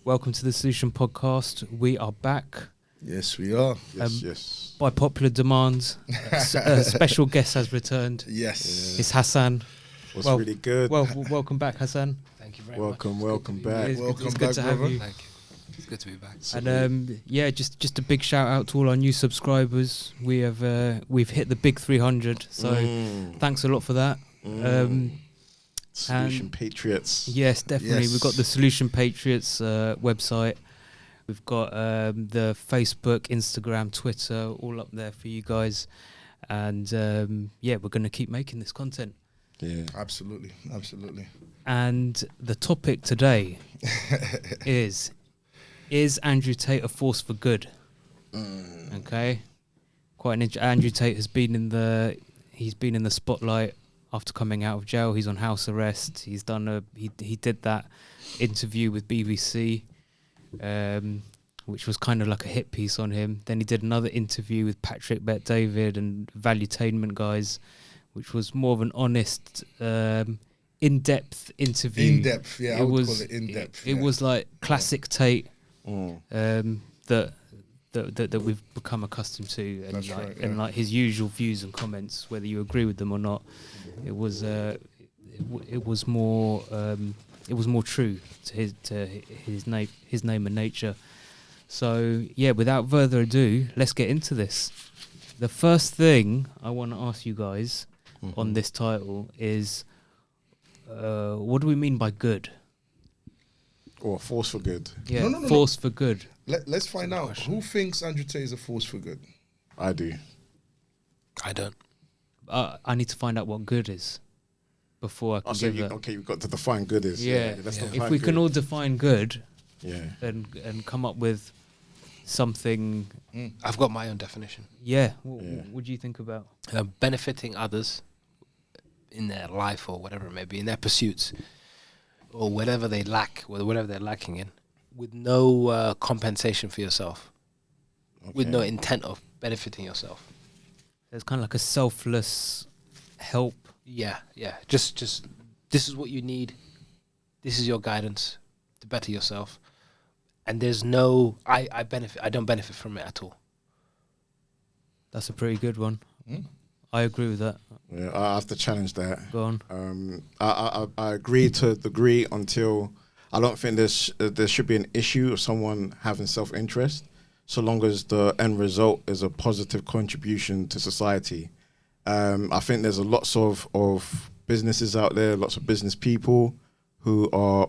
Welcome to the Solution Podcast. We are back. Yes, we are. Yes. By popular demand, a special guest has returned. Yes. It's Hassan. Was really good. Welcome back, Hassan. Thank you very welcome much. It's Welcome good back, to have brother. you. Thank you. It's good to be back. And just a big shout out to all our new subscribers. We've hit the big 300, so thanks a lot for that. Solution Patriots. Yes, definitely. Yes. We've got the Solution Patriots website. We've got the Facebook, Instagram, Twitter, all up there for you guys. And we're going to keep making this content. Yeah, Absolutely. And the topic today is Andrew Tate a force for good? Okay, quite an Andrew Tate has been in the spotlight after coming out of jail. He's on house arrest. He's done he did that interview with BBC, which was kind of like a hit piece on him. Then he did another interview with Patrick Bet-David and Valuetainment guys, which was more of an honest, in-depth interview. In-depth, yeah, I would call it in-depth. It was like classic Tate that we've become accustomed to, and That's like right, and like his usual views and comments, whether you agree with them or not. It was more true to his name and nature. So yeah, without further ado, let's get into this. The first thing I want to ask you guys on this title is, what do we mean by good? Or force for good. Yeah, No. force for good. Let's find out who thinks Andrew Tate is a force for good. I do. I don't. I need to find out what good is before I can give that. Okay, you've got to define good is. Yeah, Let's define if we can good. all define good, Yeah. and come up with something. I've got my own definition. What do you think about? Benefiting others in their life or whatever it may be, in their pursuits, or whatever they lack, or whatever they're lacking in, with no compensation for yourself, with no intent of benefiting yourself. There's kind of like a selfless help. Yeah. Just this is what you need. This is your guidance to better yourself. And there's no I don't benefit from it at all. That's a pretty good one. I agree with that. Yeah, I have to challenge that. Go on. I agree to a degree until I don't think there should be an issue of someone having self-interest, so long as the end result is a positive contribution to society. I think there's lots of businesses out there, lots of business people who are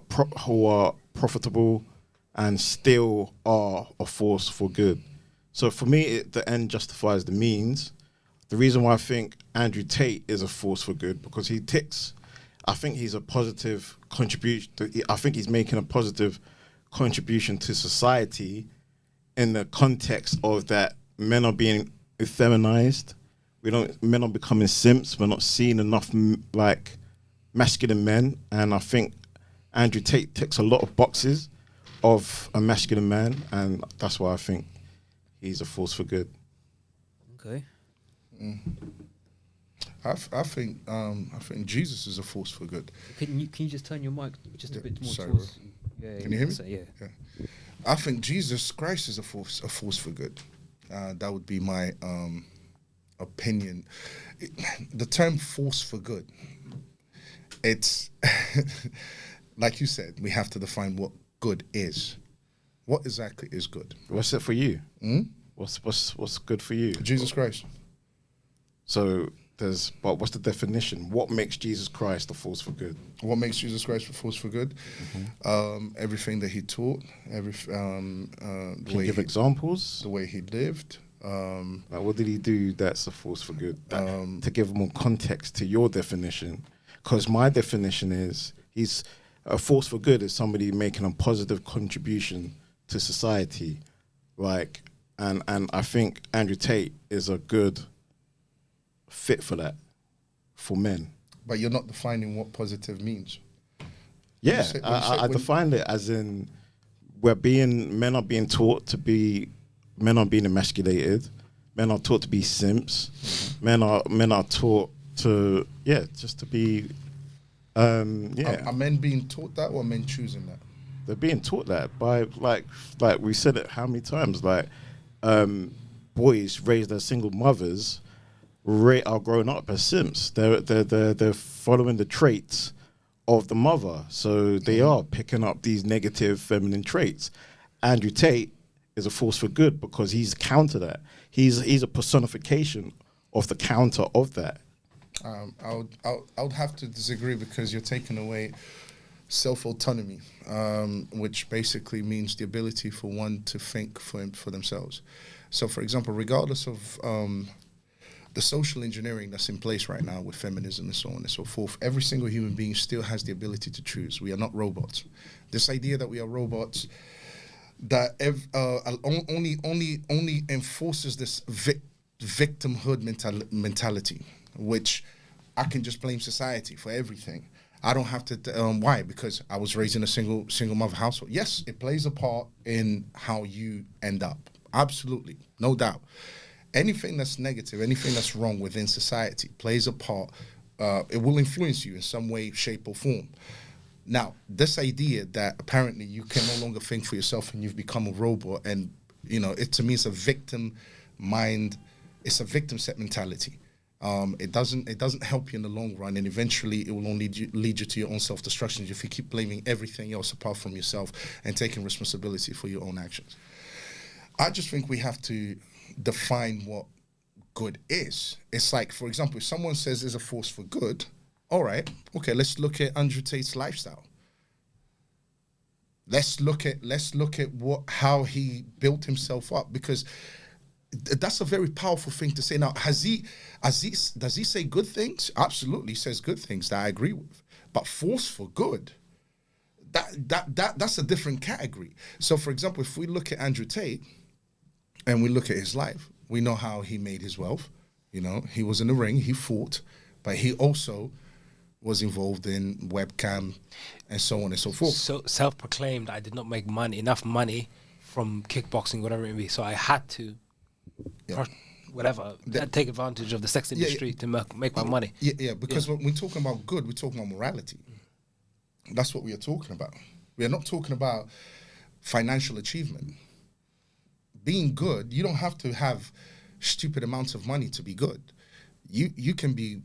profitable and still are a force for good. So for me, the end justifies the means. The reason why I think Andrew Tate is a force for good, because I think he's a positive contribution. I think he's making a positive contribution to society in the context of that men are being effeminized. Men are becoming simps. We're not seeing enough like masculine men. And I think Andrew Tate ticks a lot of boxes of a masculine man. And that's why I think he's a force for good. Okay. I think Jesus is a force for good. Can you just turn your mic just a bit more sorry, towards? bro. Yeah, Can you hear me? Yeah. I think Jesus Christ is a force for good. That would be my opinion. The term force for good, it's like you said, we have to define what good is. What exactly is good? What's it for you? What's good for you? Jesus Christ. So what's the definition? What makes Jesus Christ a force for good? What makes Jesus Christ a force for good? Everything that he taught, Can you give examples? the way he lived. Like what did he do that's a force for good? To give more context to your definition, because my definition is he's a force for good is somebody making a positive contribution to society, like, and I think Andrew Tate is a good fit for that, for men. But you're not defining what positive means. Yeah, I defined it as in men are being taught to be, men are being emasculated, men are taught to be simps, men are taught to just to be Are men being taught that, or men choosing that? They're being taught that by like we said it how many times, like boys raised as single mothers are growing up as simps. They're following the traits of the mother, so they are picking up these negative feminine traits. Andrew Tate is a force for good because he's counter that. He's a personification of the counter of that. I would have to disagree because you're taking away self-autonomy, which basically means the ability for one to think for themselves. So, for example, regardless of the social engineering that's in place right now with feminism and so on and so forth, every single human being still has the ability to choose. We are not robots. This idea that we are robots that only enforces this victimhood mentality, which I can just blame society for everything. I don't have to. Why? Because I was raised in a single mother household. Yes, it plays a part in how you end up. Absolutely, no doubt. Anything that's negative, anything that's wrong within society plays a part. It will influence you in some way, shape, or form. Now, this idea that apparently you can no longer think for yourself and you've become a robot, and it to me it's a victim mind. It's a victim set mentality. It doesn't help you in the long run, and eventually it will only lead you to your own self-destruction if you keep blaming everything else apart from yourself and taking responsibility for your own actions. I just think we have to define what good is. It's like, for example, if someone says there's a force for good, all right, okay, let's look at Andrew Tate's lifestyle. Let's look at how he built himself up, because that's a very powerful thing to say. Now, does he say good things? Absolutely, he says good things that I agree with. But force for good, that's a different category. So, for example, if we look at Andrew Tate and we look at his life, we know how he made his wealth. He was in the ring, he fought, but he also was involved in webcam and so on and so forth. So self-proclaimed, I did not make enough money from kickboxing, whatever it may be. So I had to, take advantage of the sex industry to make my money. Because when we're talking about good, we're talking about morality. That's what we are talking about. We are not talking about financial achievement. Being good, you don't have to have stupid amounts of money to be good. You can be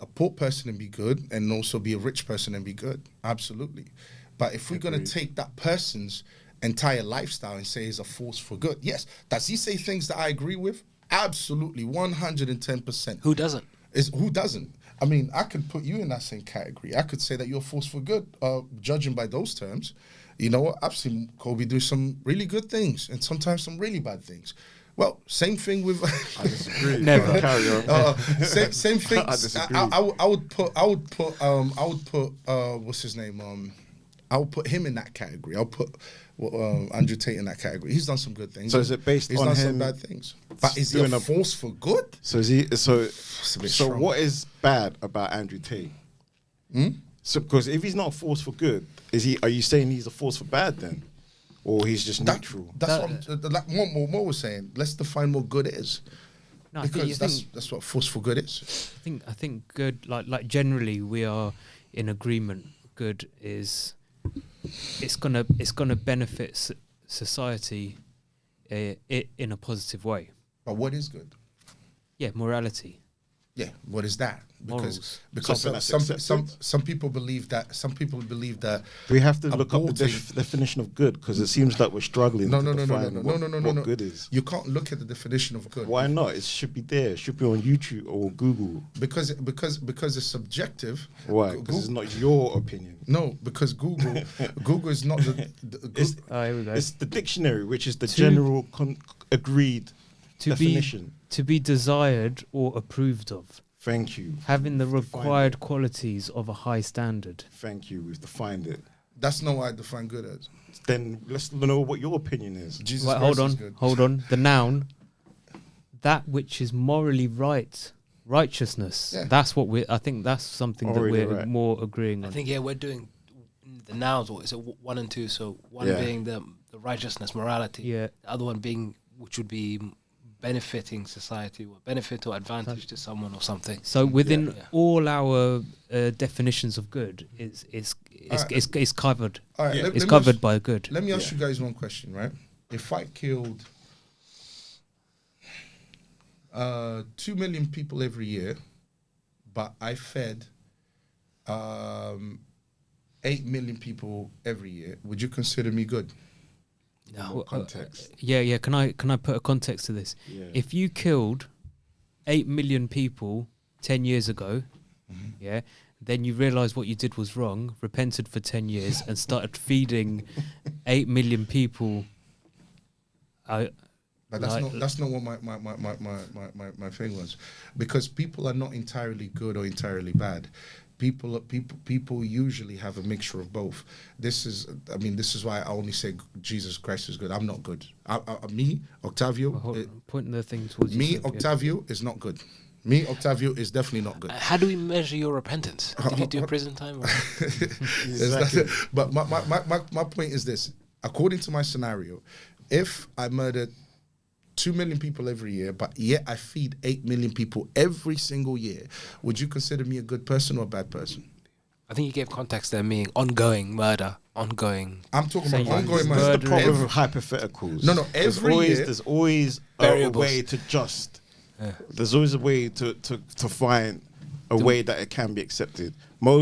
a poor person and be good, and also be a rich person and be good. Absolutely. But if we're going to take that person's entire lifestyle and say he's a force for good, yes. Does he say things that I agree with? Absolutely, 110%. Who doesn't? Who doesn't? I mean, I could put you in that same category. I could say that you're a force for good, judging by those terms. You know what? I've seen Kobe do some really good things and sometimes some really bad things. Well, same thing with. I disagree. Never. Carry on. Same thing. I disagree. I would put what's his name? I would put him in that category. I'll put Andrew Tate in that category. He's done some good things. So is it based He's on done him? some bad things. But is he a force for good? So is he? So It's a bit so strong. what is bad about Andrew Tate? So because if he's not a force for good, is he? Are you saying he's a force for bad then, or he's just neutral? That's what Mo was saying. Let's define what good is. No, Because that's what force for good is. I think good, like generally we are in agreement. Good is it's gonna benefit society in a positive way. But what is good? Yeah, morality. Yeah, what is that? Morals. Because Something that's some people believe that We have to look up the aborting- definition of good, because it seems like we're struggling No, to no, no, no, define no, what, no, no, no, what no. good is. You can't look at the definition of good. Why not? It should be there. It should be on YouTube or Google. Because it's subjective. Why? Because it's not your opinion. No, because Google is not It's, Oh, here we go. it's the dictionary, which is the general agreed To definition. to be desired or approved of, Thank you. having the Defined required it. qualities of a high standard. Thank you. We've defined it. That's not what I define good as. Then let's know what your opinion is. Jesus Right, Christ is good. hold on. The noun, that which is morally right, righteousness. Yeah. That's what I think that's something Morally that we're right. more agreeing I on. think we're doing the nouns. Or is it 1 and 2? So one Yeah. being the righteousness, morality. Yeah. The other one being which would be benefiting society or benefit or advantage to someone or something. So within Yeah. all our definitions of good, it's covered. All right, It's covered by good. Let me ask you guys one question, right? If I killed 2 million people every year, but I fed 8 million people every year, would you consider me good? No. Context. Yeah. Can I put a context to this? Yeah. If you killed 8 million people 10 years ago, yeah, then you realised what you did was wrong, repented for 10 years, and started feeding 8 million people. But that's Like- not what my thing was, because people are not entirely good or entirely bad. People usually have a mixture of both. This is why I only say Jesus Christ is good. I'm not good. Me, Octavio, Pointing the thing towards me, yourself, yeah. Octavio is not good. Me, Octavio is definitely not good. How do we measure your repentance? Did you do prison time? Or? But my point is this: according to my scenario, if I murdered 2 million people every year, but yet I feed 8 million people every single year, would you consider me a good person or a bad person? I think you gave context there, meaning ongoing murder, ongoing. I'm talking Saying about ongoing murder. murder. The problem with hypotheticals. No, every year- there's always a Variables. way to just. Yeah. There's always a way to find a way that it can be accepted. Mo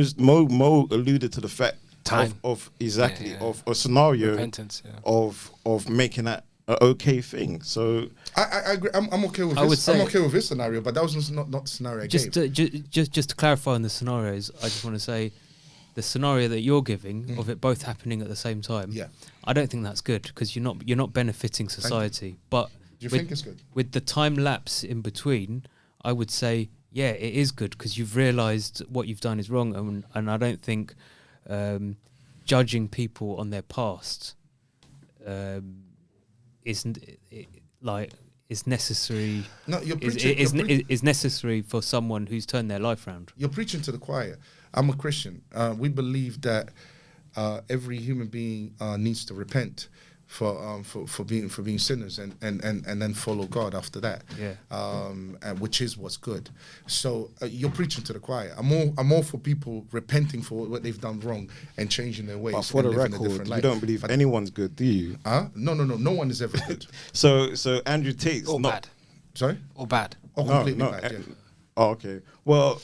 alluded to the fact Time. of exactly Yeah, yeah. of a scenario Repentance, yeah. of making that an okay thing. So I agree. I'm okay with I this. would say- I'm okay with this scenario, but that was not the scenario I Just gave. just to clarify on the scenarios, I just want to say the scenario that you're giving of it both happening at the same time. Yeah. I don't think that's good because you're not benefiting society. But Do you with, think it's good? with the time lapse in between, I would say yeah, it is good because you've realised what you've done is wrong, and I don't think judging people on their past isn't is necessary. No, you're preaching. Is necessary for someone who's turned their life around. You're preaching to the choir. I'm a Christian. We believe that every human being needs to repent for being sinners and then follow God after that. Yeah. And which is what's good. So you're preaching to the choir. I'm all for people repenting for what they've done wrong and changing their ways. but for the and living a record, different you life. don't believe anyone's good, do you? No. No one is ever good. So Andrew Tate's Or not. bad. Sorry. Or bad. Oh, completely bad. Yeah. Oh, okay. Well,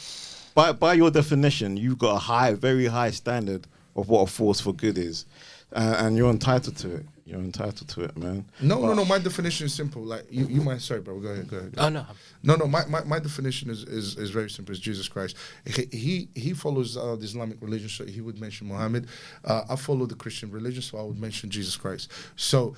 by your definition, you've got a very high standard of what a force for good is, and you're entitled to it. You're entitled to it, man. No. My definition is simple. Like you might. Sorry, bro. Go ahead. Oh no. No. My definition is very simple. It's Jesus Christ. He follows the Islamic religion, so he would mention Muhammad. I follow the Christian religion, so I would mention Jesus Christ. So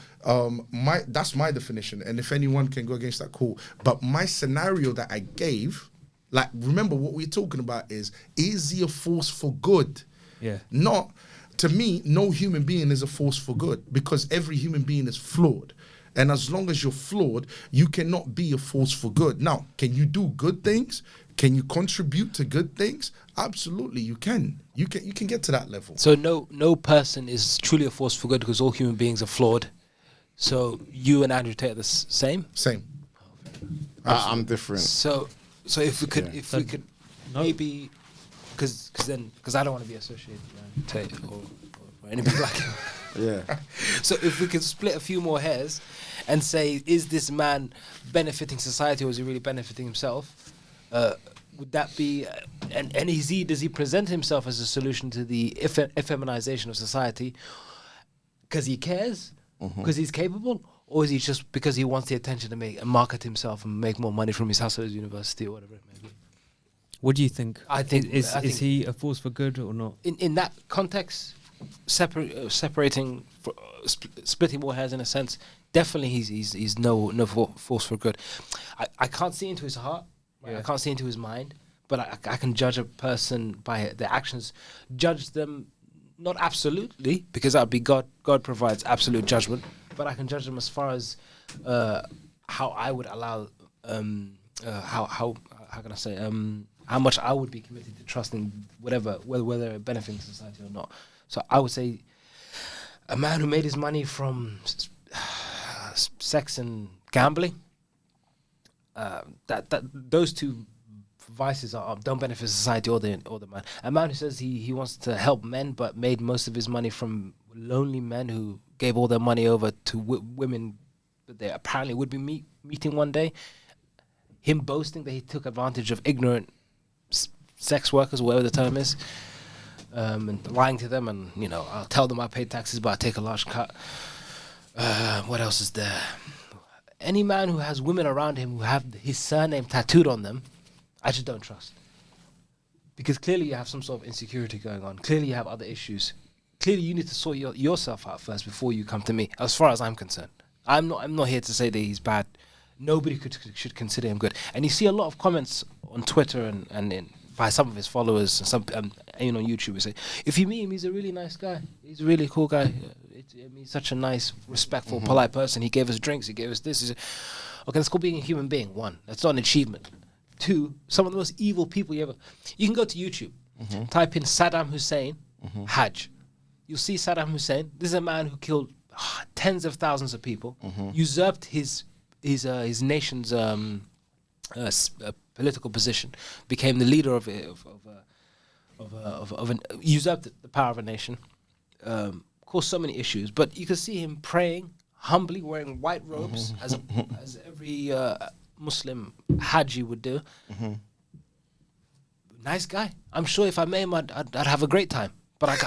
that's my definition. And if anyone can go against that, cool. But my scenario that I gave, like, remember what we're talking about is he a force for good? Yeah. Not. To me, no human being is a force for good because every human being is flawed. And as long as you're flawed, you cannot be a force for good. Now, can you do good things? Can you contribute to good things? Absolutely, you can. You can get to that level. So no person is truly a force for good because all human beings are flawed. So you and Andrew Tate are the same. Same. I'm different. So if we could No. maybe because I don't want to be associated with Andrew Tate or anybody like him. Yeah. So if we could split a few more hairs and say, is this man benefiting society or is he really benefiting himself? Would that be, and does he present himself as a solution to the effeminization of society because he cares, because he's capable, or is he just because he wants the attention to make and market himself and make more money from his house at his university or whatever it may be? What do you think? I think- is I think- he a force for good or not? In that context, separating, splitting more hairs in a sense, definitely he's no force for good. I can't see into his heart. Right? Yeah. I can't see into his mind, but I can judge a person by their actions. Judge them not absolutely, because that would be God. God provides absolute judgment, but I can judge them as far as how I would allow. How can I say? How much I would be committed to trusting whether it benefits society or not. So I would say a man who made his money from sex and gambling, that those two vices don't benefit society or the man. A man who says he wants to help men, but made most of his money from lonely men who gave all their money over to women that they apparently would be meeting one day. Him boasting that he took advantage of ignorant sex workers, whatever the term is, and lying to them, and I'll tell them I paid taxes, but I take a large cut. What else is there? Any man who has women around him who have his surname tattooed on them, I just don't trust. Because clearly you have some sort of insecurity going on. Clearly you have other issues. Clearly you need to sort yourself out first before you come to me, as far as I'm concerned. I'm not here to say that he's bad. Nobody should consider him good. And you see a lot of comments on Twitter and by some of his followers and some on YouTube who say, if you meet him, he's a really nice guy. He's a really cool guy. He's such a nice, respectful, polite person. He gave us drinks. He gave us this. Okay, that's called being a human being. One, that's not an achievement. Two, some of the most evil people you ever... You can go to YouTube, type in Saddam Hussein, Hajj. You'll see Saddam Hussein. This is a man who killed tens of thousands of people, usurped his nation's political position, became the leader usurped the power of a nation, caused so many issues. But you can see him praying humbly, wearing white robes, as every Muslim Haji would do. Nice guy. I'm sure if I met him, I'd have a great time. But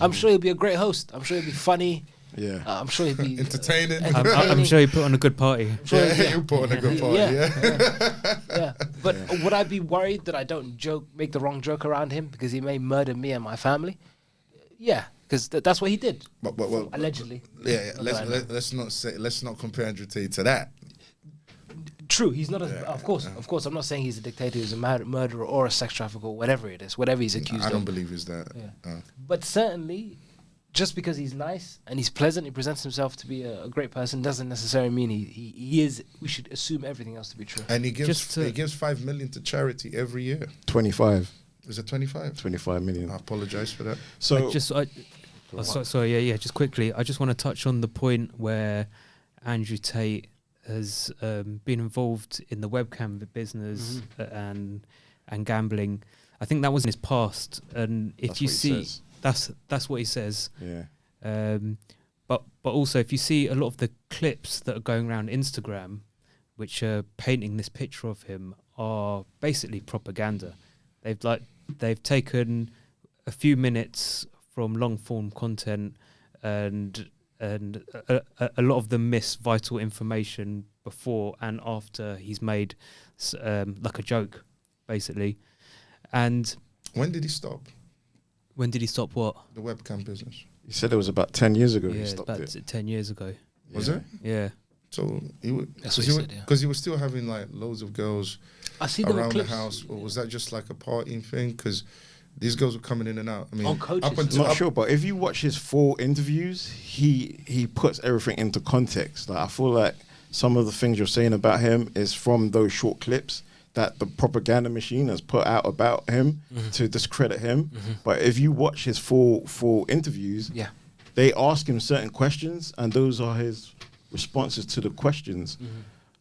I'm sure he'll be a great host. I'm sure he'll be funny. Yeah. I'm sure he'd be entertaining. I'm sure he put on a good party. He'll put on a good party. Yeah. But would I be worried that I don't make the wrong joke around him because he may murder me and my family? Yeah, because that's what he did. But allegedly. Yeah. Let's not compare Andrew Tate to that. True, he's not. Of course. I'm not saying he's a dictator, he's a murderer or a sex trafficker, or whatever it is, whatever he's accused of. I don't believe he's that. Yeah. But certainly, just because he's nice and he's pleasant, he presents himself to be a great person, doesn't necessarily mean he is. We should assume everything else to be true. And he gives 5 million to charity every year. 25. Is it 25? 25 million. I apologize for that. So sorry, just quickly, I just want to touch on the point where Andrew Tate has been involved in the webcam business and gambling. I think that was in his past, and if you see, that's what he says. Yeah. But also, if you see a lot of the clips that are going around Instagram, which are painting this picture of him, are basically propaganda. They've taken a few minutes from long form content and a lot of them miss vital information before and after he's made like a joke, basically. And when did he stop? When did he stop what? The webcam business. He said it was about 10 years ago he Yeah, stopped about it. 10 years ago. Was it? Yeah. So That's what he said, yeah. Because he was still having like loads of girls I see them around the clips. house, or was that just like a partying thing? Because these girls were coming in and out. I mean, On coaches. up until Not sure, but if you watch his full interviews, he puts everything into context. Like I feel like some of the things you're saying about him is from those short clips that the propaganda machine has put out about him to discredit him. But if you watch his full interviews, they ask him certain questions, and those are his responses to the questions.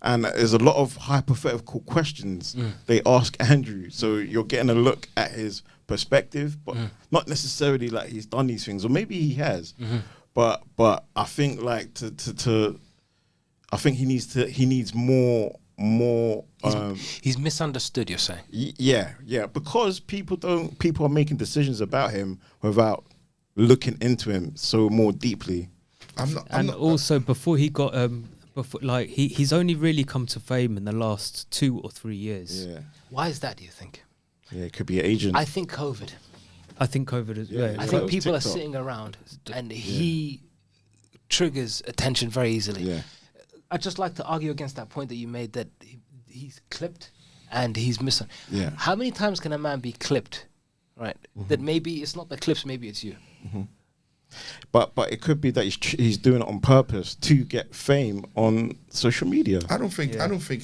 And there's a lot of hypothetical questions they ask Andrew. So you're getting a look at his perspective, but not necessarily like he's done these things, or maybe he has. But I think like I think he needs more. He's misunderstood. You're saying? Yeah. Because people are making decisions about him without looking into him so more deeply. Also, before he got he's only really come to fame in the last 2 or 3 years. Yeah. Why is that? Do you think? Yeah, it could be an agent. I think COVID. I think COVID is. Yeah. I think people TikTok. are sitting around, and he triggers attention very easily. Yeah. I'd just like to argue against that point that you made, that he's clipped and he's missing. Yeah. How many times can a man be clipped, right? That maybe it's not the clips, maybe it's you. But it could be that he's doing it on purpose to get fame on social media, I don't think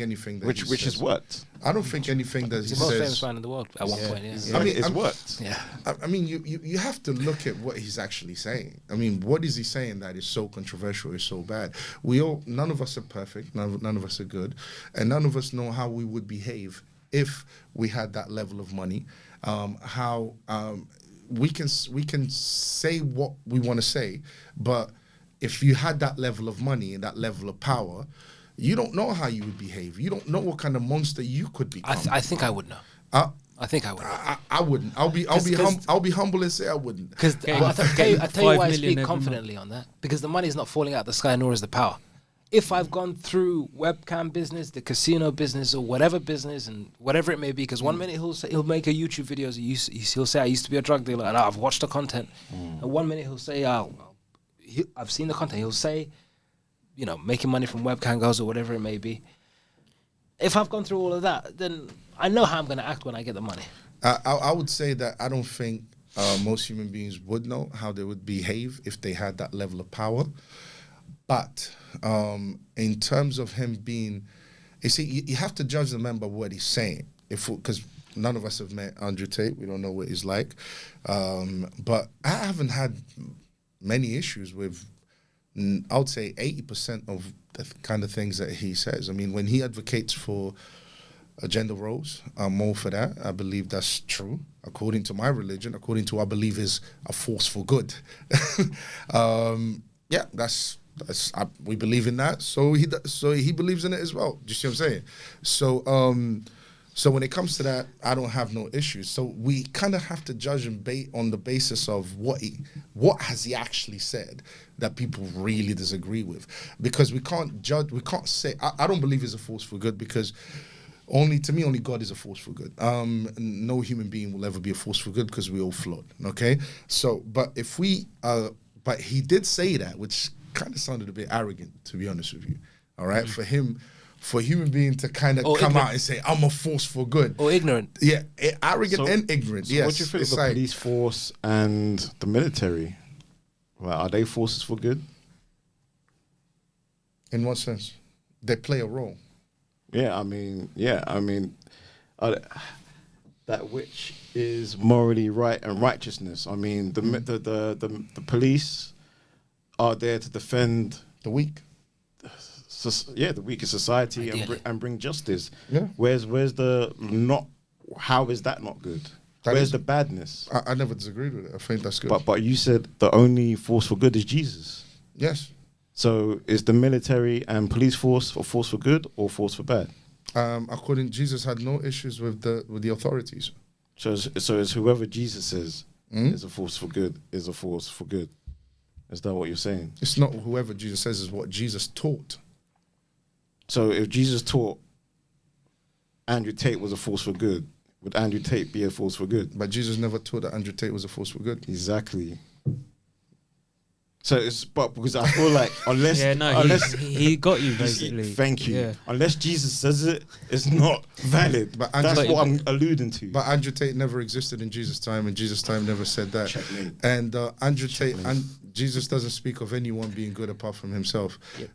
anything that which he has says, worked. I don't think anything that he He's the most famous says. man in the world at one point. Yeah. I mean, it's worked. Yeah. I mean, you have to look at what he's actually saying. I mean, what is he saying that is so controversial, is so bad? None of us are perfect, none of us are good, and none of us know how we would behave if we had that level of money. We can say what we want to say, but if you had that level of money and that level of power, you don't know how you would behave. You don't know what kind of monster you could become. I think I would know. I think I would. I wouldn't. I'll be humble and say I wouldn't. Because I tell you 5 why I million speak every confidently on that. Because the money's not falling out of the sky, nor is the power. If I've gone through webcam business, the casino business, or whatever business, and whatever it may be, because one minute he'll make a YouTube video, he'll say I used to be a drug dealer, and I've watched the content. And one minute he'll say I've seen the content. He'll say, making money from webcam girls or whatever it may be. If I've gone through all of that, then I know how I'm going to act when I get the money. I would say that I don't think most human beings would know how they would behave if they had that level of power. But in terms of him being, you see, you have to judge the man by what he's saying. Because none of us have met Andrew Tate, we don't know what he's like. But I haven't had many issues with, I would say 80% of the kind of things that he says. I mean, when he advocates for gender roles, I'm all for that. I believe that's true, according to my religion, according to what I believe is a force for good. Yeah, we believe in that. So he believes in it as well. Do you see what I'm saying? So when it comes to that, I don't have no issues. So we kind of have to judge him on the basis of what has he actually said that people really disagree with, because we can't judge. We can't say I don't believe he's a force for good, because only God is a force for good. No human being will ever be a force for good, because we're all flawed. Okay. So, but but he did say that, which kind of sounded a bit arrogant, to be honest with you. All right, for a human being to kind of come out and say, I'm a force for good. Or ignorant. Yeah, arrogant and ignorant, yes. What do you think of the police force and the military? Well, are they forces for good? In what sense? They play a role. Yeah, I mean, that which is morally right and righteousness. I mean, the police are there to defend the weak. The weaker society and bring justice. Yeah. Where's the not? How is that not good? Where's the badness? I never disagreed with it. I think that's good. But you said the only force for good is Jesus. Yes. So is the military and police force a force for good or force for bad? According, Jesus had no issues with the authorities. So it's whoever Jesus says is a force for good is a force for good. Is that what you're saying? It's not whoever Jesus says, is what Jesus taught. So if Jesus taught Andrew Tate was a force for good, would Andrew Tate be a force for good? But Jesus never taught that Andrew Tate was a force for good. Exactly. So because I feel like unless he got you basically. Thank you. Yeah. Unless Jesus says it, it's not valid. But that's what I'm alluding to. But Andrew Tate never existed in Jesus' time, and Jesus' time never said that. Checkmate. And Andrew Tate and Jesus doesn't speak of anyone being good apart from himself. Yep.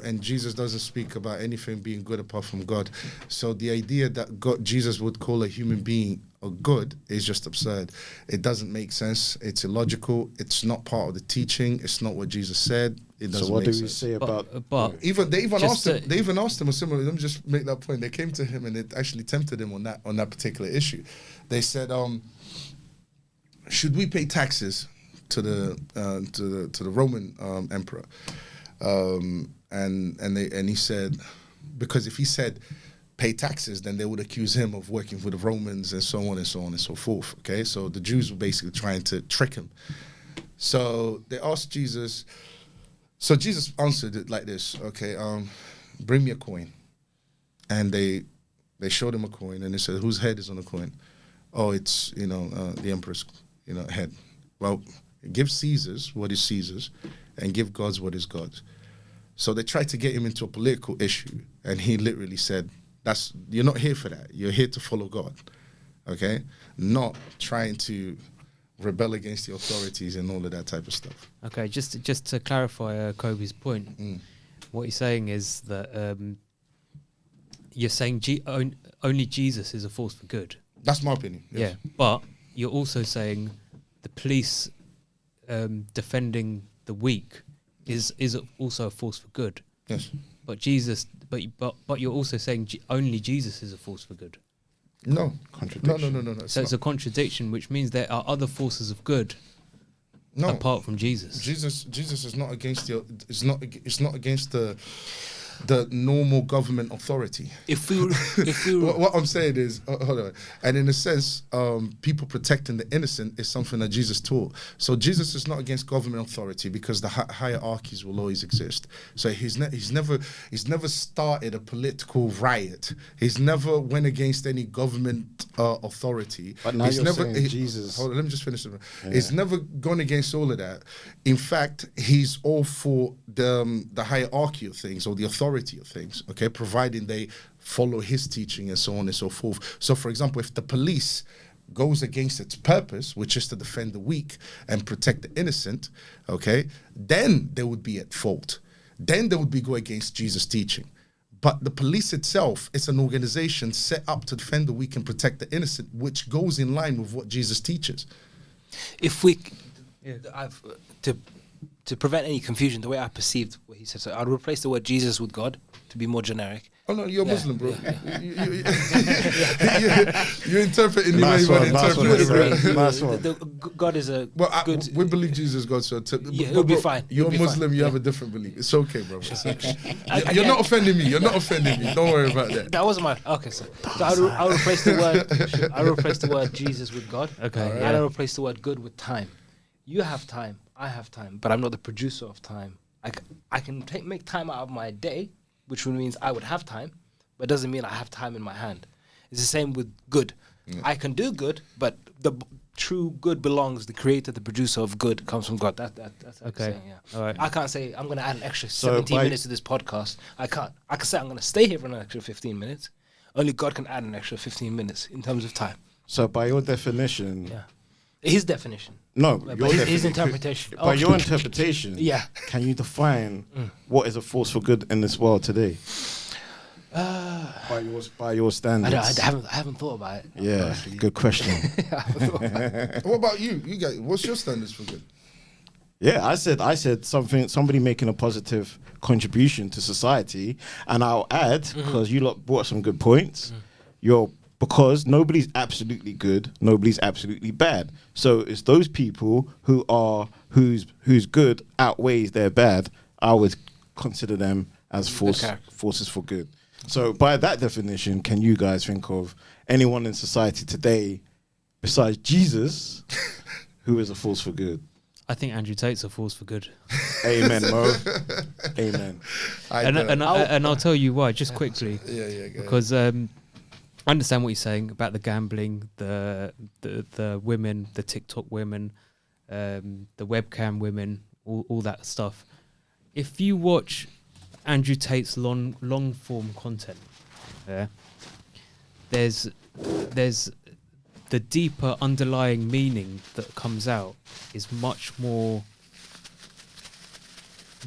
And Jesus doesn't speak about anything being good apart from God. So the idea that Jesus would call a human being a good is just absurd. It doesn't make sense. It's illogical. It's not part of the teaching. It's not what Jesus said. It doesn't So what make do we sense. say about? But They even Just asked him a similar. Let me just make that point. They came to him and it actually tempted him on that particular issue. They said, should we pay taxes to the Roman emperor? And he said, because if he said pay taxes, then they would accuse him of working for the Romans and so on and so on and so forth. Okay, so the Jews were basically trying to trick him. So they asked Jesus. So Jesus answered it like this. Okay, bring me a coin. And they showed him a coin, and they said, whose head is on the coin? Oh, it's the emperor's head. Well, give Caesar's what is Caesar's, and give God's what is God's. So they tried to get him into a political issue, and he literally said, you're not here for that. You're here to follow God, okay? Not trying to rebel against the authorities and all of that type of stuff. Okay, just to clarify Kobe's point, what he's saying is that you're saying only Jesus is a force for good. That's my opinion. Yes. Yeah, but you're also saying the police defending the weak is also a force for good. Yes. But Jesus, but you're also saying only Jesus is a force for good. No. Contradiction. No. So it's a contradiction, which means there are other forces of good apart from Jesus. Jesus is not against it's not against the normal government authority. If we what I'm saying is, hold on, and in a sense, people protecting the innocent is something that Jesus taught. So Jesus is not against government authority because the hierarchies will always exist. So he's never started a political riot. He's never went against any government authority. But now he's you're never saying Jesus. Hold on, let me just finish. Yeah. He's never gone against all of that. In fact, he's all for the hierarchy of things or the authority of things, okay, providing they follow his teaching and so on and so forth. So, for example, if the police goes against its purpose, which is to defend the weak and protect the innocent, okay, then they would be at fault. Then they would be go against Jesus' teaching. But the police itself is an organization set up to defend the weak and protect the innocent, which goes in line with what Jesus teaches. if we to prevent any confusion, the way I perceived what he said, so I'd replace the word Jesus with God to be more generic. Oh no, you're Yeah, Muslim, bro. yeah. You interpret in the way Nice you want to one, nice interpret one, it, bro. Nice one. God is a Well, good. we believe Jesus is God, so Yeah, it'll be fine. You're It'll be Muslim, fine. you have Yeah. a different belief. It's okay, bro. It's okay. I You're get- not offending me. You're not offending me. Don't worry about that. That wasn't my okay. So I'll replace the word. I'll replace the word Jesus with God. Okay, Alright. yeah. And I'll replace the word good with time. You have time. I have time, but I'm not the producer of time. I can make time out of my day, which would means I would have time, but it doesn't mean I have time in my hand. It's the same with good. I can do good, but the true good belongs. The creator, the producer of good, comes from God. That's what I'm Okay. saying, yeah. All right. I can't say I'm going to add an extra So 17 by- minutes to this podcast. I can't. I can say I'm going to stay here for an extra 15 minutes. Only God can add an extra 15 minutes in terms of time. So by your definition, Yeah. His definition. no, But your his definition. interpretation. By your interpretation, Yeah. can you define what is a force for good in this world today? By your standards. I haven't thought about it. Yeah, honestly. good question. I haven't thought about it. What about you? You guys, what's your standards for good? Yeah, I said somebody making a positive contribution to society, and I'll add because you lot brought some good points. Because nobody's absolutely good, nobody's absolutely bad. So it's those people whose good outweighs their bad. I would consider them as forces for good. So by that definition, can you guys think of anyone in society today besides Jesus who is a force for good? I think Andrew Tate's a force for good. Amen, Mo. Amen. And I'll tell you why, just quickly. Yeah, go ahead. Because I understand what you're saying about the gambling, the women, the TikTok women, the webcam women, all that stuff. If you watch Andrew Tate's long form content, yeah, there's the deeper underlying meaning that comes out is much more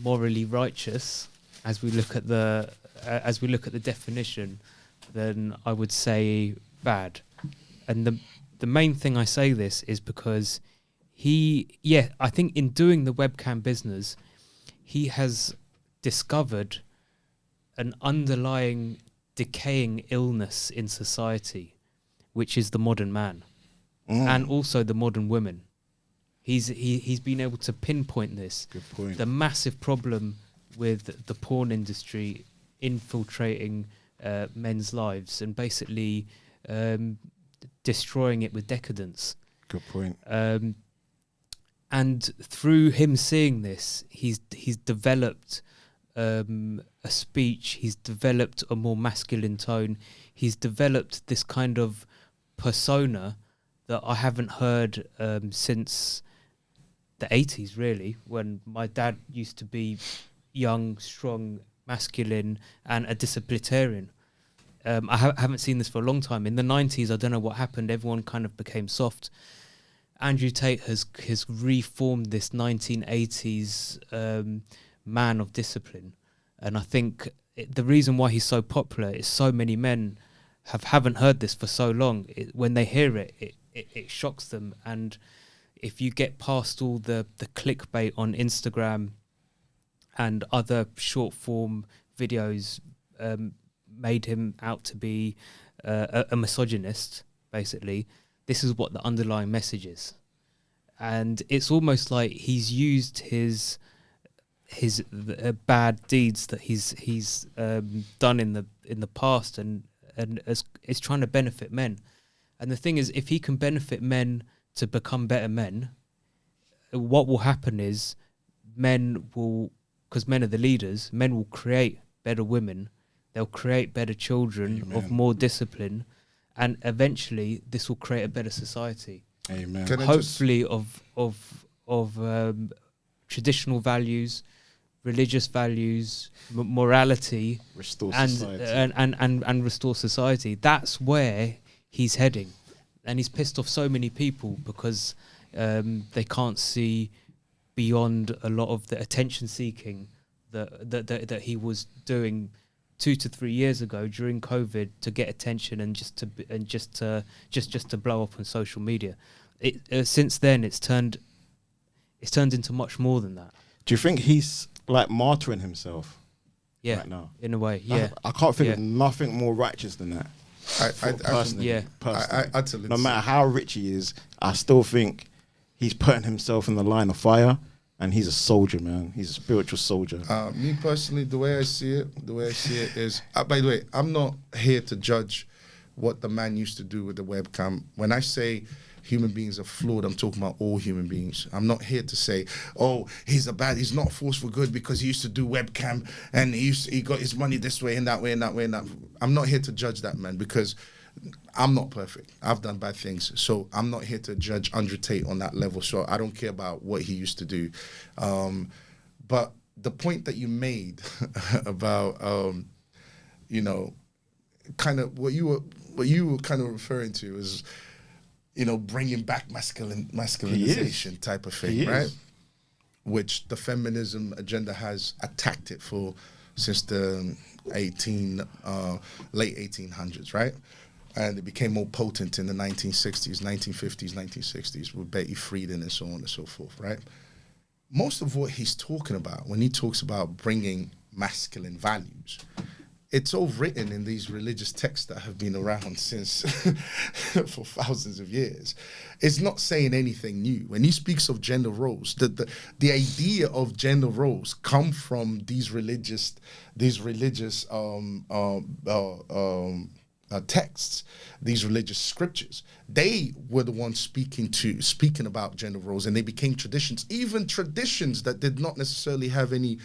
morally righteous as we look at the definition than I would say bad. And the main thing I say this is because I think in doing the webcam business, he has discovered an underlying decaying illness in society, which is the modern man and also the modern woman. He's been able to pinpoint this. Good point. The massive problem with the porn industry infiltrating men's lives and basically destroying it with decadence. Good point. And through him seeing this, he's developed a speech. He's developed a more masculine tone. He's developed this kind of persona that I haven't heard since the 80s, really, when my dad used to be young, strong, masculine, and a disciplinarian. I haven't seen this for a long time. In the 90s, I don't know what happened. Everyone kind of became soft. Andrew Tate has reformed this 1980s man of discipline, and I think the reason why he's so popular is so many men haven't heard this for so long. When they hear it, it shocks them. And if you get past all the clickbait on Instagram and other short form videos, made him out to be a misogynist, basically. This is what the underlying message is, and it's almost like he's used his bad deeds that he's done in the past, and as it's trying to benefit men. And the thing is, if he can benefit men to become better men, what will happen is men will, because men are the leaders, men will create better women, they'll create better children. Amen. Of more discipline. And eventually, this will create a better society. Amen. Hopefully, of traditional values, religious values, morality, restore and society. And restore society. That's where he's heading, and he's pissed off so many people because they can't see beyond a lot of the attention seeking that he was doing 2 to 3 years ago during COVID to get attention and just to blow up on social media. Since then, it's turned into much more than that. Do you think he's like martyring himself? Yeah, right now, in a way. Yeah, I can't think of nothing more righteous than that. Personally, no matter how rich he is, I still think he's putting himself in the line of fire. And he's a soldier, man. He's a spiritual soldier. Me personally, the way I see it is, by the way, I'm not here to judge what the man used to do with the webcam. When I say human beings are flawed, I'm talking about all human beings. I'm not here to say, oh, he's not a force for good because he used to do webcam and he got his money this way and that way and that way and that. I'm not here to judge that man because I'm not perfect. I've done bad things. So I'm not here to judge Andrew Tate on that level. So I don't care about what he used to do. But the point that you made about, kind of what you were kind of referring to is, bringing back masculinization type of thing, right? Which the feminism agenda has attacked it for since the late 1800s, right? And it became more potent in the 1960s, 1950s, 1960s with Betty Friedan and so on and so forth, right? Most of what he's talking about when he talks about bringing masculine values, it's all written in these religious texts that have been around since for thousands of years. It's not saying anything new. When he speaks of gender roles, the idea of gender roles come from these religious texts, these religious scriptures. They were the ones speaking about gender roles, and they became traditions, even traditions that did not necessarily have any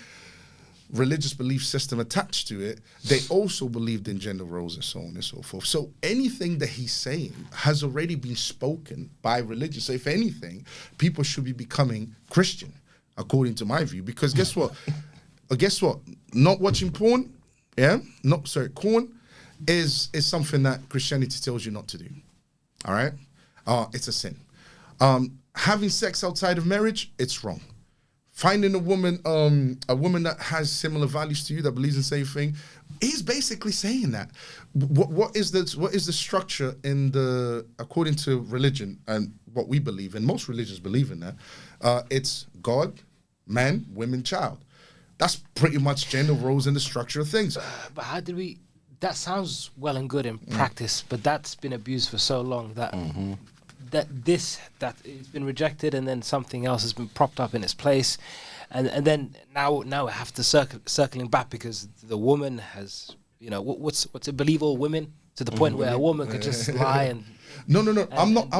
religious belief system attached to it. They also believed in gender roles and so on and so forth. So anything that he's saying has already been spoken by religion. So if anything, people should be becoming Christian, according to my view, because guess what? Not watching porn, porn is something that Christianity tells you not to do. All right? It's a sin. Having sex outside of marriage, it's wrong. Finding a woman that has similar values to you, that believes in the same thing, he's basically saying that. What is the structure according to religion and what we believe, and most religions believe in that, it's God, man, women, child. That's pretty much gender roles and the structure of things. But how did we... That sounds well and good in practice, but that's been abused for so long that that it's been rejected, and then something else has been propped up in its place, and then now we have to circling back because the woman has, what's it, believe all women, to the point where a woman could just lie and no. I'm not.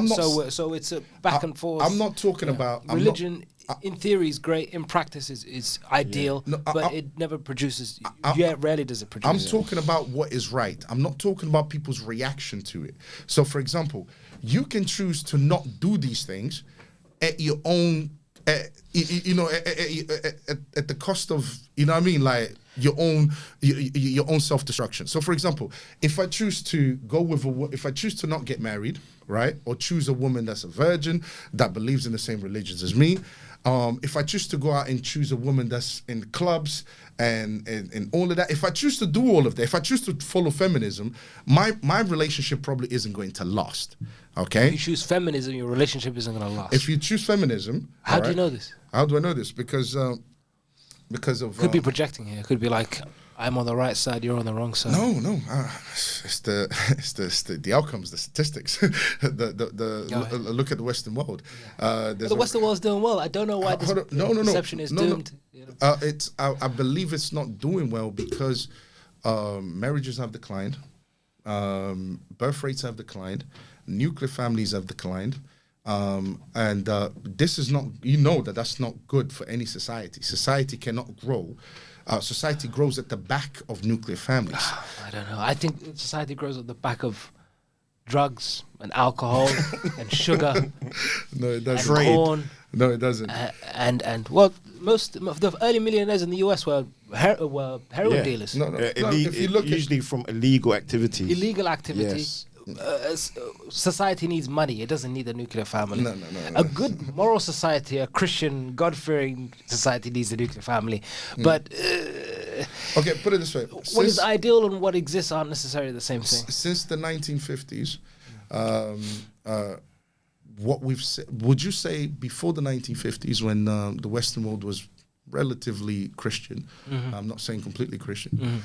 So it's a back and forth. I'm not talking about religion. In theory is great, in practice is ideal, but it never produces. Rarely does it produce. I'm talking about what is right. I'm not talking about people's reaction to it. So, for example, you can choose to not do these things at your own, at the cost of, like your own self-destruction. So, for example, if I choose to go with if I choose to not get married, right, or choose a woman that's a virgin that believes in the same religions as me, if I choose to go out and choose a woman that's in clubs and all of that, if I choose to do all of that, if I choose to follow feminism, my relationship probably isn't going to last. Okay. If you choose feminism, your relationship isn't going to last. If you choose feminism, how do you know this? How do I know this? Because of could be projecting here. Could be like, I'm on the right side, you're on the wrong side. No. It's the outcomes, the statistics. Look at the Western world. The Western world's doing well. I don't know why this perception is doomed. I believe it's not doing well because marriages have declined, birth rates have declined, nuclear families have declined. And this is not, that's not good for any society. Society cannot grow. Society grows at the back of nuclear families. I don't know. I think society grows at the back of drugs and alcohol and sugar. No, it doesn't. And corn. No, it doesn't. And most of the early millionaires in the US were heroin dealers. No. If you look usually from illegal activities. Illegal activity. Yes. Society needs money. It doesn't need a nuclear family. No. A good moral society, a Christian, God-fearing society needs a nuclear family. But okay, put it this way: what is ideal and what exists aren't necessarily the same thing. Since the 1950s, what we've would you say before the 1950s, when the Western world was relatively Christian? I'm not saying completely Christian.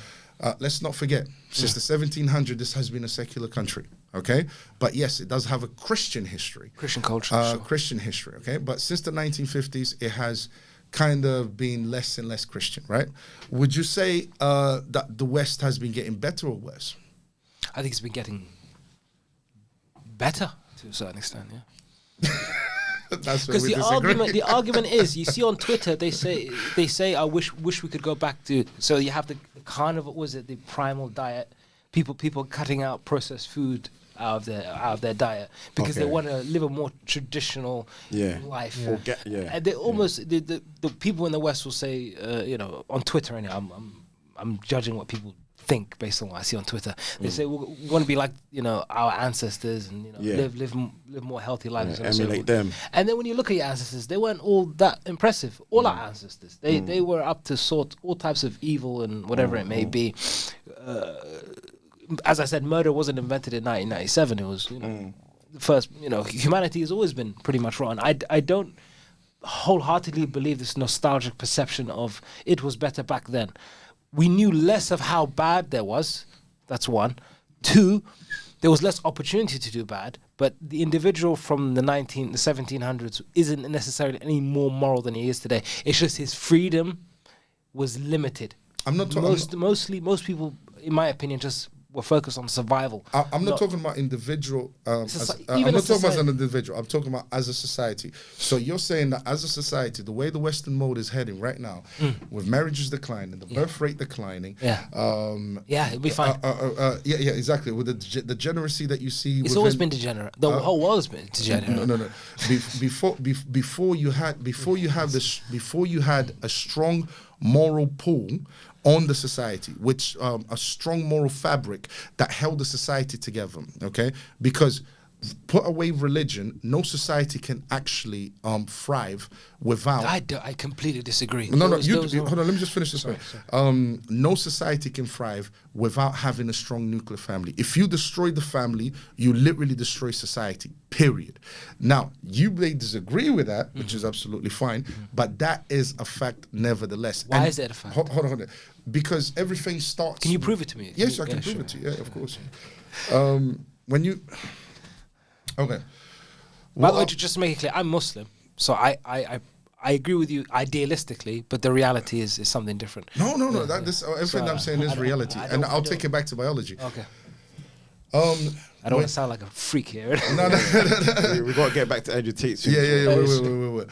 Let's not forget, since the 1700s, this has been a secular country, okay? But yes, it does have a Christian history. Christian culture. Sure. Christian history, okay? But since the 1950s, it has kind of been less and less Christian, right? Would you say that the West has been getting better or worse? I think it's been getting better to a certain extent, yeah. That's where because the argument is, you see on Twitter they say I wish we could go back to, so you have the carnivore, was it the primal diet, people cutting out processed food out of their diet because they want to live a more traditional life. And they almost the people in the West will say on Twitter, and I'm judging what people think based on what I see on Twitter. They say we want to be like our ancestors and live more healthy lives. Emulate them. And then when you look at your ancestors, they weren't all that impressive. All our ancestors, they were up to sort all types of evil and whatever it may be. As I said, murder wasn't invented in 1997. It was the first. Humanity has always been pretty much wrong. I don't wholeheartedly believe this nostalgic perception of it was better back then. We knew less of how bad there was. That's one. Two, there was less opportunity to do bad. But the individual from the 1700s isn't necessarily any more moral than he is today. It's just his freedom was limited. I'm not talking. Most people, in my opinion, just were focused on survival. I'm not talking about individual. I'm not talking about as an individual. I'm talking about as a society. So you're saying that as a society, the way the Western mode is heading right now, with marriages declining, the birth rate declining, it'll be fine. Exactly. With the degeneracy that you see, it's always been degenerate. The whole world has been degenerate. No. Before you had a strong moral pull on the society, which a strong moral fabric that held the society together, okay? Because put away religion, no society can actually thrive without... I completely disagree. Hold on, let me just finish this way. No society can thrive without having a strong nuclear family. If you destroy the family, you literally destroy society, period. Now, you may disagree with that, which is absolutely fine, but that is a fact nevertheless. Why is that a fact? Hold on. Because everything starts... Can you prove it to me? Yes, I can prove it to you. Yeah, of course. When you... Okay. By the way, just to make it clear, I'm Muslim, so I agree with you idealistically, but the reality is something different. No. Everything I'm saying is reality, and I'll take it back to biology. Okay. I don't want to sound like a freak here. No. We got to get back to Andrew Tate. Wait.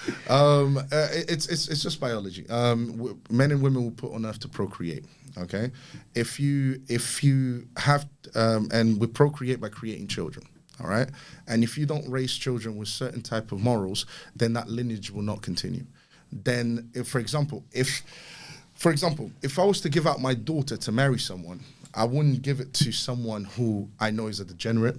It's just biology. Men and women were put on earth to procreate. Okay, if you have and we procreate by creating children. All right, and if you don't raise children with certain type of morals, then that lineage will not continue. Then, if for example, if I was to give out my daughter to marry someone, I wouldn't give it to someone who I know is a degenerate.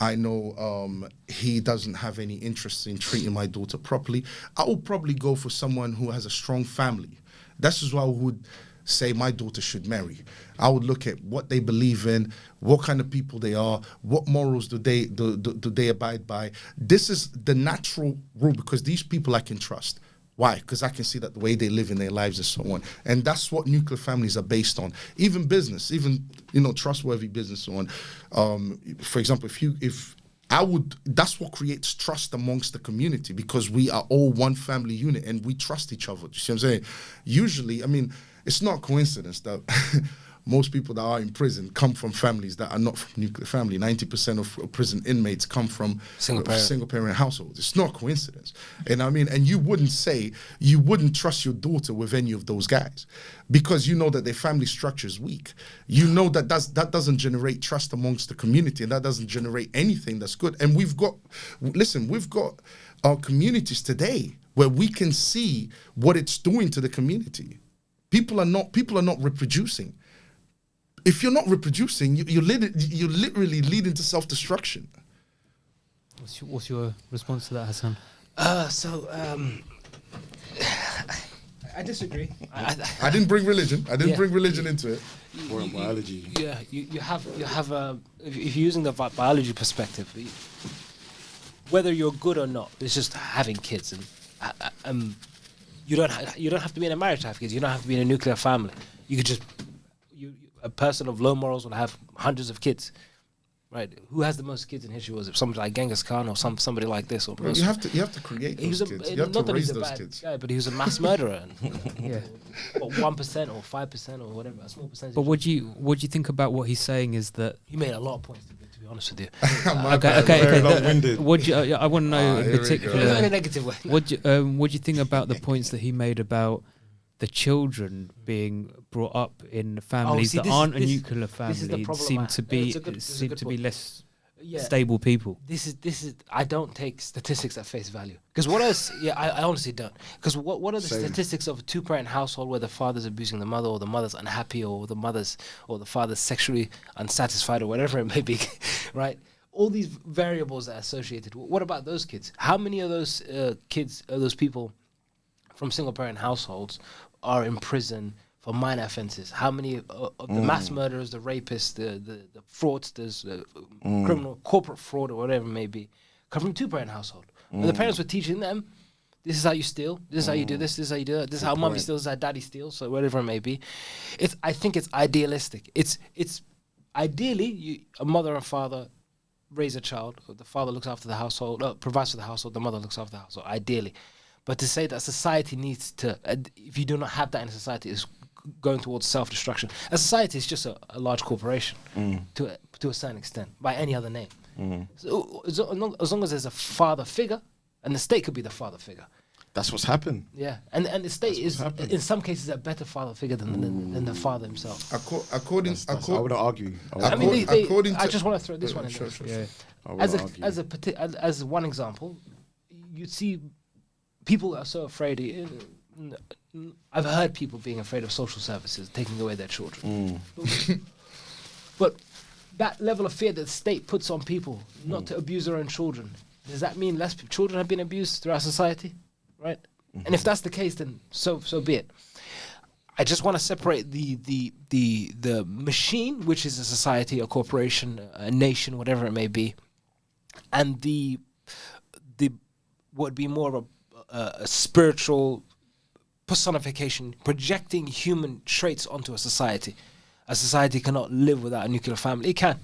I know he doesn't have any interest in treating my daughter properly. I would probably go for someone who has a strong family. That's just what I would say my daughter should marry. I would look at what they believe in, what kind of people they are, what morals do they abide by. This is the natural rule, because these people I can trust. Why? Because I can see that the way they live in their lives and so on. And that's what nuclear families are based on. Even business, even, trustworthy business and so on. For example, that's what creates trust amongst the community, because we are all one family unit and we trust each other. Do you see what I'm saying? Usually, it's not a coincidence that most people that are in prison come from families that are not from nuclear family. 90% of prison inmates come from single parent households. It's not a coincidence. And and you wouldn't trust your daughter with any of those guys, because you know that their family structure is weak. You know that doesn't generate trust amongst the community, and that doesn't generate anything that's good. And we've got our communities today where we can see what it's doing to the community. People are not reproducing. If you're not reproducing, you're literally leading to self-destruction. What's your response to that, Hassan? I disagree. I didn't bring religion. I didn't bring religion into it. Or biology. Yeah, you have if you're using the biology perspective, whether you're good or not, it's just having kids, and you don't have to be in a marriage to have kids. You don't have to be in a nuclear family. You could just a person of low morals will have hundreds of kids, right? Who has the most kids in history? Was it somebody like Genghis Khan or somebody like this? Or you have to create those kids. You have to raise those kids. Yeah, but he was a mass murderer. And, 1% or 5% or whatever, a small percentage. But what do you think about what he's saying? Is that he made a lot of points, to be honest with you. okay. What do you, I want to know in particular. In a negative way. What do you think about the points that he made about the children being brought up in families that aren't a nuclear family, seem to be less stable people? This is I don't take statistics at face value, because what else? I honestly don't. Because what are the statistics of a two-parent household where the father's abusing the mother, or the mother's unhappy, or the father's sexually unsatisfied, or whatever it may be, right? All these variables that are associated. What about those kids? How many of those kids, those people from single-parent households, are in prison for minor offences? How many of the mass murderers, the rapists, the fraudsters, the criminal corporate fraud, or whatever it may be, come from two-parent household? Where the parents were teaching them, this is how you steal, this is how you do this is how you do that, this is how mommy steals, this is how daddy steals, so whatever it may be. I think it's idealistic. It's ideally a mother and father raise a child, the father looks after the household, provides for the household, the mother looks after the household, ideally. But to say that society needs to, if you do not have that in a society, is going towards self-destruction. A society is just a large corporation to a certain extent, by any other name. So as long as there's a father figure, and the state could be the father figure. That's what's happened. Yeah, and the state is in some cases a better father figure than the father himself. I would argue. I just want to throw this one in there. Sure. Yeah. As one example, you see. People are so afraid. I've heard people being afraid of social services taking away their children. But that level of fear that the state puts on people not to abuse their own children, does that mean less children have been abused throughout society? Right? And if that's the case, then so be it. I just want to separate the machine, which is a society, a corporation, a nation, whatever it may be, and the what would be more of a spiritual personification, projecting human traits onto a society. A society cannot live without a nuclear family. It can.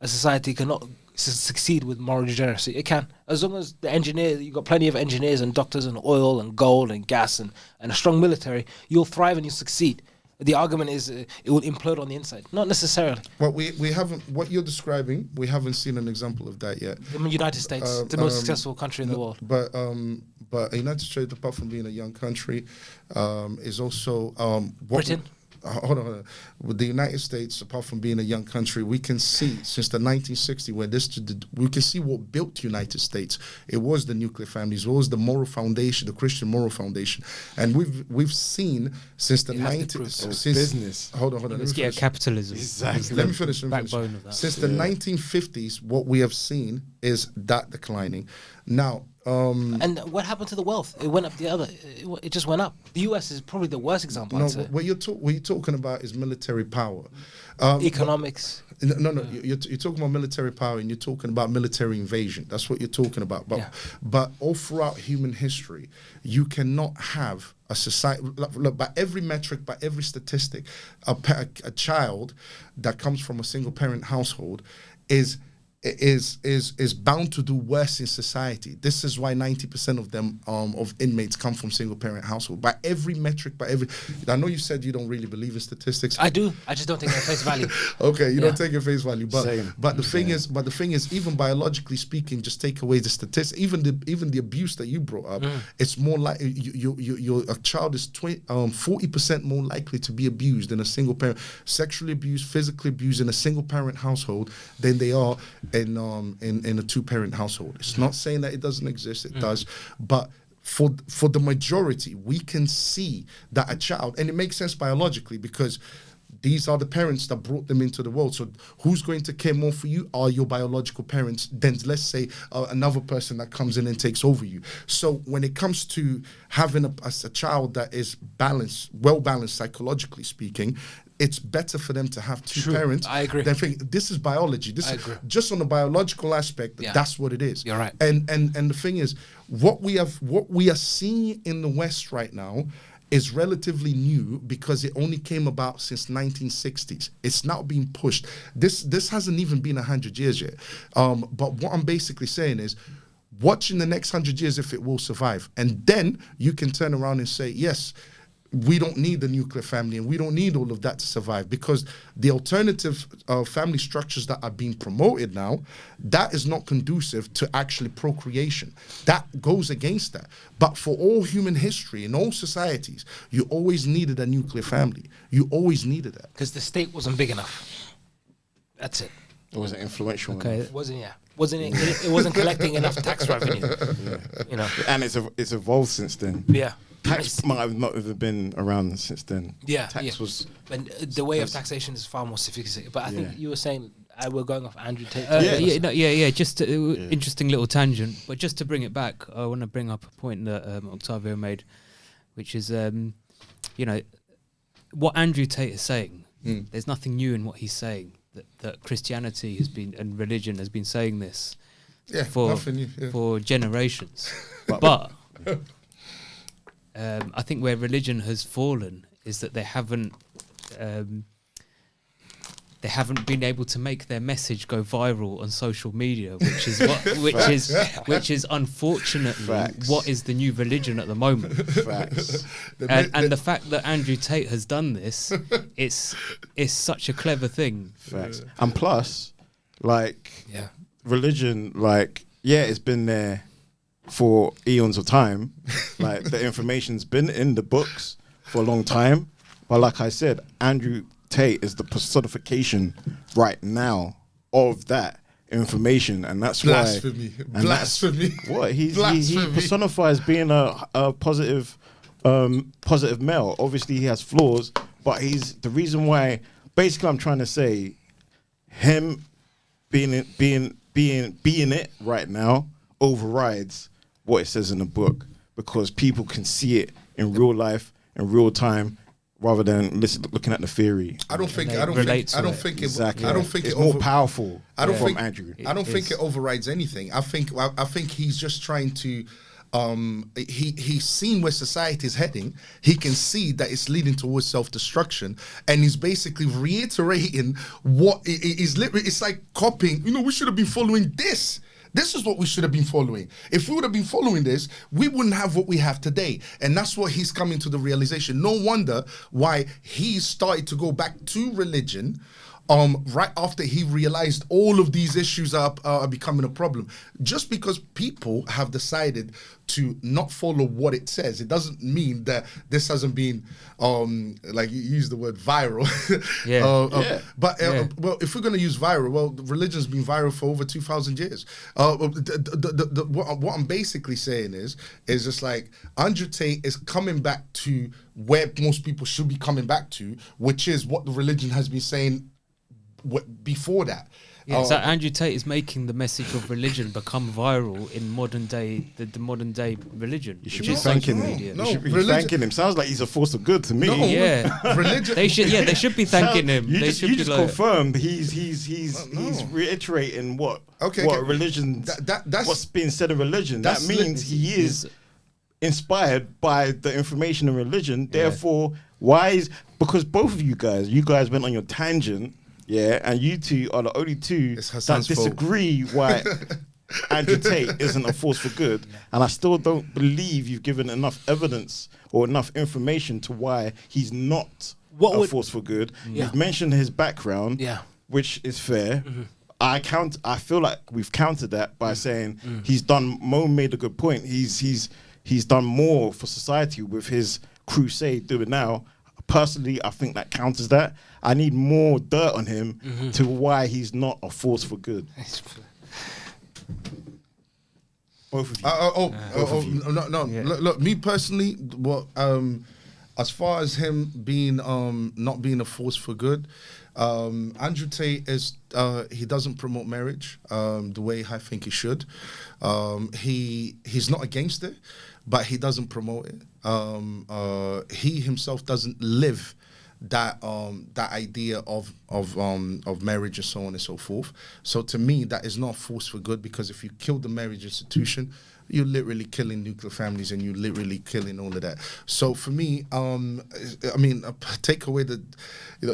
A society cannot succeed with moral degeneracy. It can. As long as the engineers, you've got plenty of engineers and doctors and oil and gold and gas and a strong military, you'll thrive and you'll succeed. The argument is it will implode on the inside. Not necessarily. Well, we haven't, what you're describing, we haven't seen an example of that yet. The United States, the most successful country in the world. But United States, apart from being a young country, is also... Britain? hold on. With the United States, apart from being a young country, we can see since the 1960s we can see what built the United States. It was the nuclear families, it was the moral foundation, the Christian moral foundation, and we've seen since the 19th business. Hold on. Let's get capitalism. Exactly. Let me finish. Backbone of that. Since the 1950s, what we have seen is that declining. Now, and what happened to the wealth? It went up the other. It just went up. The US is probably the worst example. no, I'd say. what you're talking about is military power. Economics. No, you're talking about military power, and you're talking about military invasion. That's what you're talking about. But all throughout human history, you cannot have a society. Look, by every metric, by every statistic, a child that comes from a single parent household is bound to do worse in society. This is why 90% of them of inmates come from single parent household. By every metric, I know you said you don't really believe in statistics. I do. I just don't take it at face value. Okay, you don't take it at face value, but Same. the thing is, even biologically speaking, just take away the statistics. Even the abuse that you brought up, it's more like a child is 40% more likely to be abused in a single parent, sexually abused, physically abused in a single parent household than they are in a two-parent household. It's not saying that it doesn't exist, it does, but for the majority, we can see that a child, and it makes sense biologically because these are the parents that brought them into the world. So who's going to care more for you are your biological parents than, let's say, another person that comes in and takes over you. So when it comes to having a child that is balanced, well-balanced psychologically speaking, it's better for them to have two parents. I agree. This is biology. This is just on the biological aspect. Yeah. That's what it is. You're right. And the thing is, what we are seeing in the West right now is relatively new because it only came about since 1960s. It's not being pushed. This hasn't even been 100 years yet. But what I'm basically saying is, watch in the next 100 years if it will survive, and then you can turn around and say, yes, we don't need the nuclear family and we don't need all of that to survive, because the alternative family structures that are being promoted now, that is not conducive to actually procreation. That goes against that. But for all human history, in all societies, you always needed a nuclear family. You always needed that. Because the state wasn't big enough. That's it. It wasn't influential. Okay. Enough. It wasn't collecting enough tax revenue. You know. And it's evolved since then. Yeah. Tax might have not even been around since then. Yeah, tax was. And the way of taxation is far more sophisticated. But I think you were saying we're going off Andrew Tate. Just interesting little tangent. But just to bring it back, I want to bring up a point that Octavio made, which is, what Andrew Tate is saying. There's nothing new in what he's saying. That Christianity has been and religion has been saying this for generations, but. I think where religion has fallen is that they haven't been able to make their message go viral on social media, which is unfortunately Facts. what is the new religion at the moment. Facts. And the fact that Andrew Tate has done this, it's such a clever thing. Facts. And plus, religion, it's been there for eons of time. Like, the information's been in the books for a long time, but like I said, Andrew Tate is the personification right now of that information, and that's blasphemy. why Blasphemy. What he personifies being a positive male. Obviously he has flaws, but he's the reason why. Basically, I'm trying to say, him being it right now overrides what it says in the book, because people can see it in real life, in real time, rather than looking at the theory. I don't think it's more powerful. I don't think it overrides anything. I think he's just trying to. He's seen where society is heading. He can see that it's leading towards self-destruction, and he's basically reiterating what is literally. It's like copying. We should have been following this. This is what we should have been following. If we would have been following this, we wouldn't have what we have today. And that's what he's coming to the realization. No wonder why he started to go back to religion, right after he realized all of these issues are becoming a problem. Just because people have decided to not follow what it says, it doesn't mean that this hasn't been, like you use the word viral. Well, if we're going to use viral, well, religion's been viral for over 2,000 years. What I'm basically saying is just like Andrew Tate is coming back to where most people should be coming back to, which is what the religion has been saying before that. Yeah, so Andrew Tate is making the message of religion become viral in modern day, the modern day religion. You should be thanking him. You should be thanking him. Sounds like he's a force of good to me. No, yeah, religion. They should be thanking him. You They just, should you be just like, confirmed he's reiterating what religion, that's what's being said in religion. That means he is inspired by the information in religion. Therefore, because both of you guys went on your tangent. Yeah, and you two are the only two that disagree why Andrew Tate isn't a force for good. And I still don't believe you've given enough evidence or enough information to why he's not a force for good. You've mentioned his background, which is fair. I feel like we've countered that by saying Mo made a good point. He's done more for society with his crusade doing now. Personally, I think that counters that. I need more dirt on him to why he's not a force for good. Both of you. No. Yeah. Look, me personally, what as far as him being not being a force for good, Andrew Tate is he doesn't promote marriage the way I think he should. He's not against it, but he doesn't promote it. He himself doesn't live that idea of marriage and so on and so forth. So to me, that is not a force for good, because if you kill the marriage institution, you're literally killing nuclear families and you're literally killing all of that. So for me, take away the,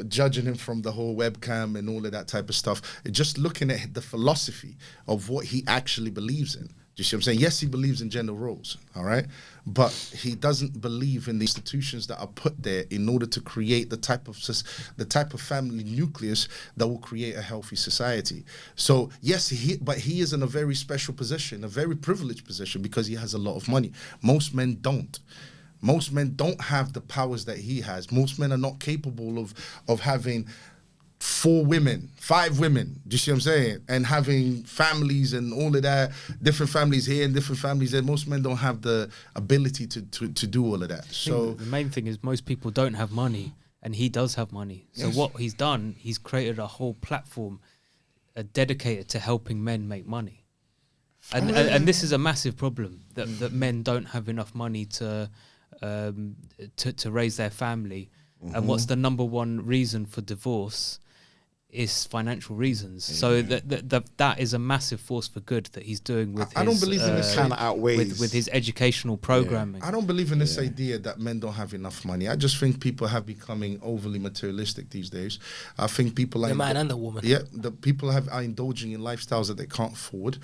judging him from the whole webcam and all of that type of stuff. Just looking at the philosophy of what he actually believes in. Do you see what I'm saying? Yes, he believes in gender roles, all right? But he doesn't believe in the institutions that are put there in order to create the type of family nucleus that will create a healthy society. So yes, he is in a very special position, a very privileged position, because he has a lot of money. Most men don't. Most men don't have the powers that he has. Most men are not capable of having 4 women, 5 women, do you see what I'm saying? And having families and all of that, different families here and different families there. Most men don't have the ability to do all of that. So the main thing is most people don't have money, and he does have money. So what he's done, he's created a whole platform dedicated to helping men make money. And this is a massive problem, that men don't have enough money to raise their family. And what's the number one reason for divorce? Is financial reasons. So that is a massive force for good that he's doing with I don't believe in this kind of outweighs with his educational programming. I don't believe in this idea that men don't have enough money. I just think people have becoming overly materialistic these days. I think people the man and the woman. Yeah, the people are indulging in lifestyles that they can't afford,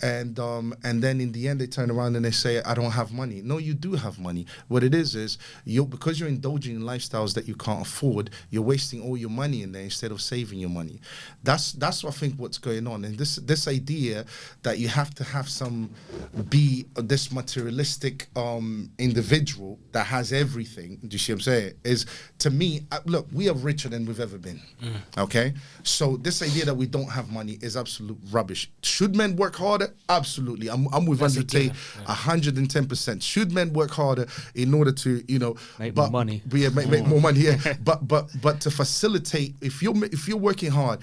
and then in the end they turn around and they say, I don't have money. No, you do have money. What it is because you're indulging in lifestyles that you can't afford, you're wasting all your money in there instead of saving your money. That's I think what's going on. And this idea that you have to have be this materialistic individual that has everything, do you see what I'm saying, is, to me, look, we are richer than we've ever been. Okay? So this idea that we don't have money is absolute rubbish. Should men work harder? Absolutely. I'm with Andrew Tate 110%. Should men work harder in order to, make more money? Make more money, yeah. But to facilitate, if you're working hard,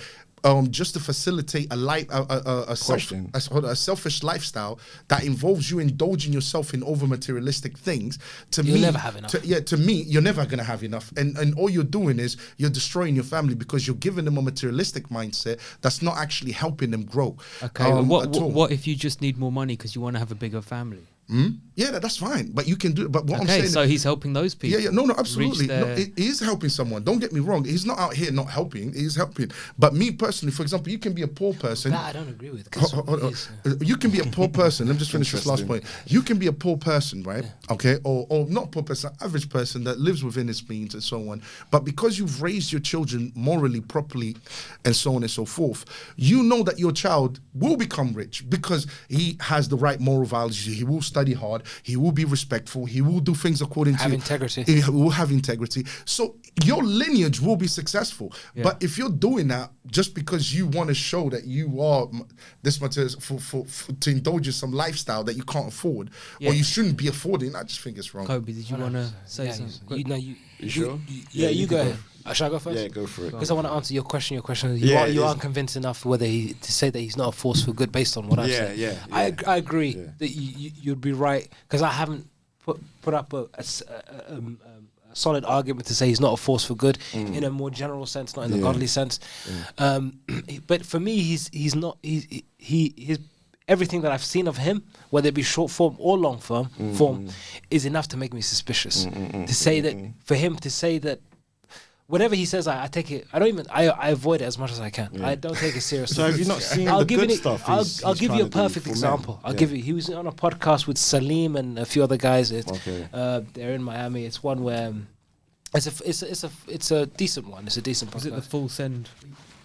just to facilitate a selfish lifestyle that involves you indulging yourself in over materialistic things, you'll never have enough. To me, you're never going to have enough. And all you're doing is you're destroying your family, because you're giving them a materialistic mindset that's not actually helping them grow. Okay, what if you just need more money because you want to have a bigger family? Yeah, that's fine. But you can do it. But what I'm Okay, saying, so he's helping those people. yeah, no, absolutely. reach No, their- he is helping someone. Don't get me wrong. He's not out here not helping. He's helping. But me personally, for example, you can be a poor person. That I don't agree with. 'Cause You can be a poor person. Let me just finish this last point. You can be a poor person, right? Okay, or not poor person, average person that lives within his means and so on. But because you've raised your children morally, properly, and so on and so forth, you know that your child will become rich because he has the right moral values. He will study hard. He will be respectful. He will do things according to Have integrity. He will have integrity. So your lineage will be successful. Yeah. But if you're doing that just because you want to show that you are this much to indulge in some lifestyle that you can't afford Yeah. or you shouldn't be affording, I just think it's wrong. Kobe, did you want to say Yeah, something? You sure? Yeah, you can go ahead. Shall I go first? Yeah, go for it. Because I want to answer your question. You Yeah, you it's- aren't convinced enough whether to say that he's not a force for good based on what I've said. Yeah. I agree Yeah. that you'd be right because I haven't put up a solid argument to say he's not a force for good in a more general sense, not in the godly sense. But for me, he's not. He's everything that I've seen of him, whether it be short form or long form, is enough to make me suspicious. To say that for him to say that. Whatever he says, I take it. I avoid it as much as I can. I don't take it seriously. So have you not seen I'll the give good you stuff? I'll give you a perfect example. I'll give you. He was on a podcast with Salim and a few other guys. They're in Miami. It's one where it's a decent one. It's a decent podcast. Was it the Full Send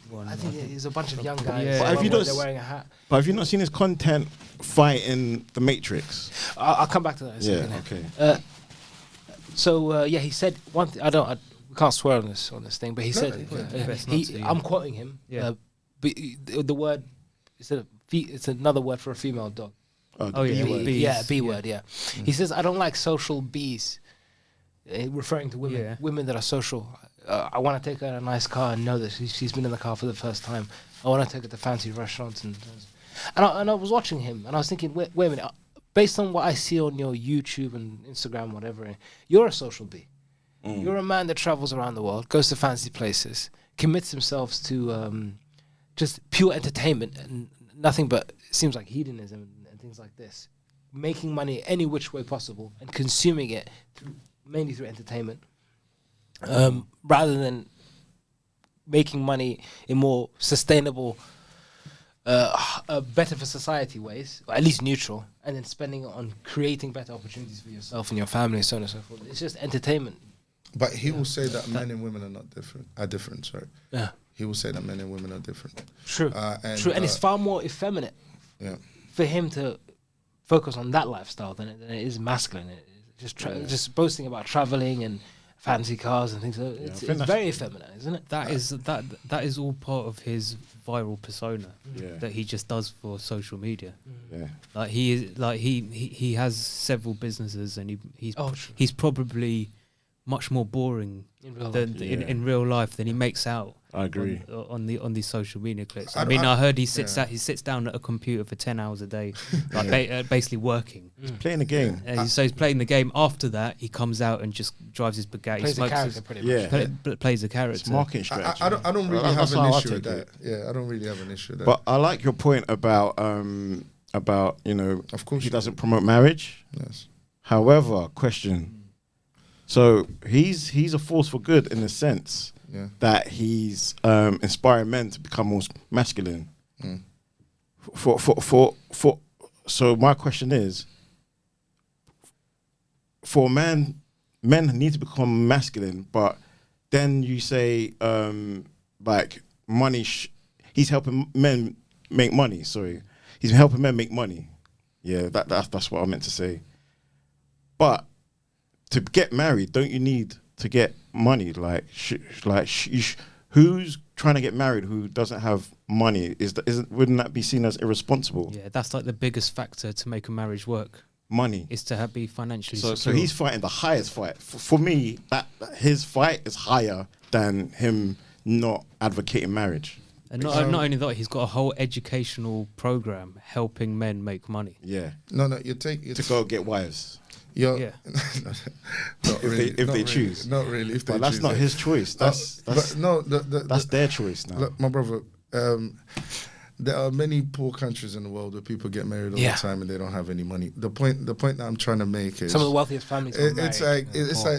one? I think it's a bunch of young guys. Yeah. But have you They're not wearing a hat. But have you not seen his content fighting the Matrix? I'll come back to that in a second. Okay. He said one thing. We can't swear on this thing, but he said best not to, yeah. I'm quoting him. Yeah. The word it's another word for a female dog. Oh, yeah, B word. bees. Yeah, B word. Yeah. He says I don't like social bees, referring to women. Yeah. Women that are social. I want to take her in a nice car and know that she's been in the car for the first time. I want to take her to fancy restaurants and I was watching him and I was thinking, wait a minute. Based on what I see on your YouTube and Instagram, whatever, you're a social bee. You're a man that travels around the world, goes to fancy places, commits himself to just pure entertainment and nothing but, it seems like hedonism and things like this. Making money any which way possible and consuming it mainly through entertainment, rather than making money in more sustainable, better for society ways, or at least neutral, and then spending it on creating better opportunities for yourself and your family, so on and so forth. It's just entertainment. But he will say that men and women are different. Sorry. Yeah. He will say that men and women are different. True. And it's far more effeminate Yeah. for him to focus on that lifestyle than it is masculine. Just boasting about traveling and fancy cars and things. So it's very effeminate, isn't it? That is all part of his viral persona Yeah. that he just does for social media. Yeah. Like he has several businesses and he's True. he's probably much more boring In real than life. in real life than he makes out. I agree. On these social media clips. I I heard he sits down at a computer for 10 hours a day, like basically working. Playing the game. So he's playing the game. After that, he comes out and just drives his Bugatti, Plays a smokes character his, pretty much. Yeah. plays a character. It's marketing strategy. I don't really That's have how an I issue with take that. Yeah, I don't really have an issue with that. But I like your point about Of course he you doesn't do. promote marriage. Yes. However, question. So he's a force for good in the sense Yeah. that he's inspiring men to become more masculine. So my question is, for men need to become masculine, but then you say like money. He's helping men make money. Sorry, he's helping men make money. Yeah, that's what I meant to say. But to get married, don't you need to get money? Who's trying to get married who doesn't have money? Wouldn't that be seen as irresponsible? Yeah, that's like the biggest factor to make a marriage work. Money. Is to be financially So secure. he's fighting the highest fight. For me, that his fight is higher than him not advocating marriage. And not only that, he's got a whole educational program helping men make money. Yeah. No, To go get wives. Yeah. If they choose. Not really. If they But that's choose not it. his choice. That's But no, that's their choice now. Look, my brother, there are many poor countries in the world where people get married all Yeah. the time and they don't have any money. The point that I'm trying to make is Some of the wealthiest families. it's like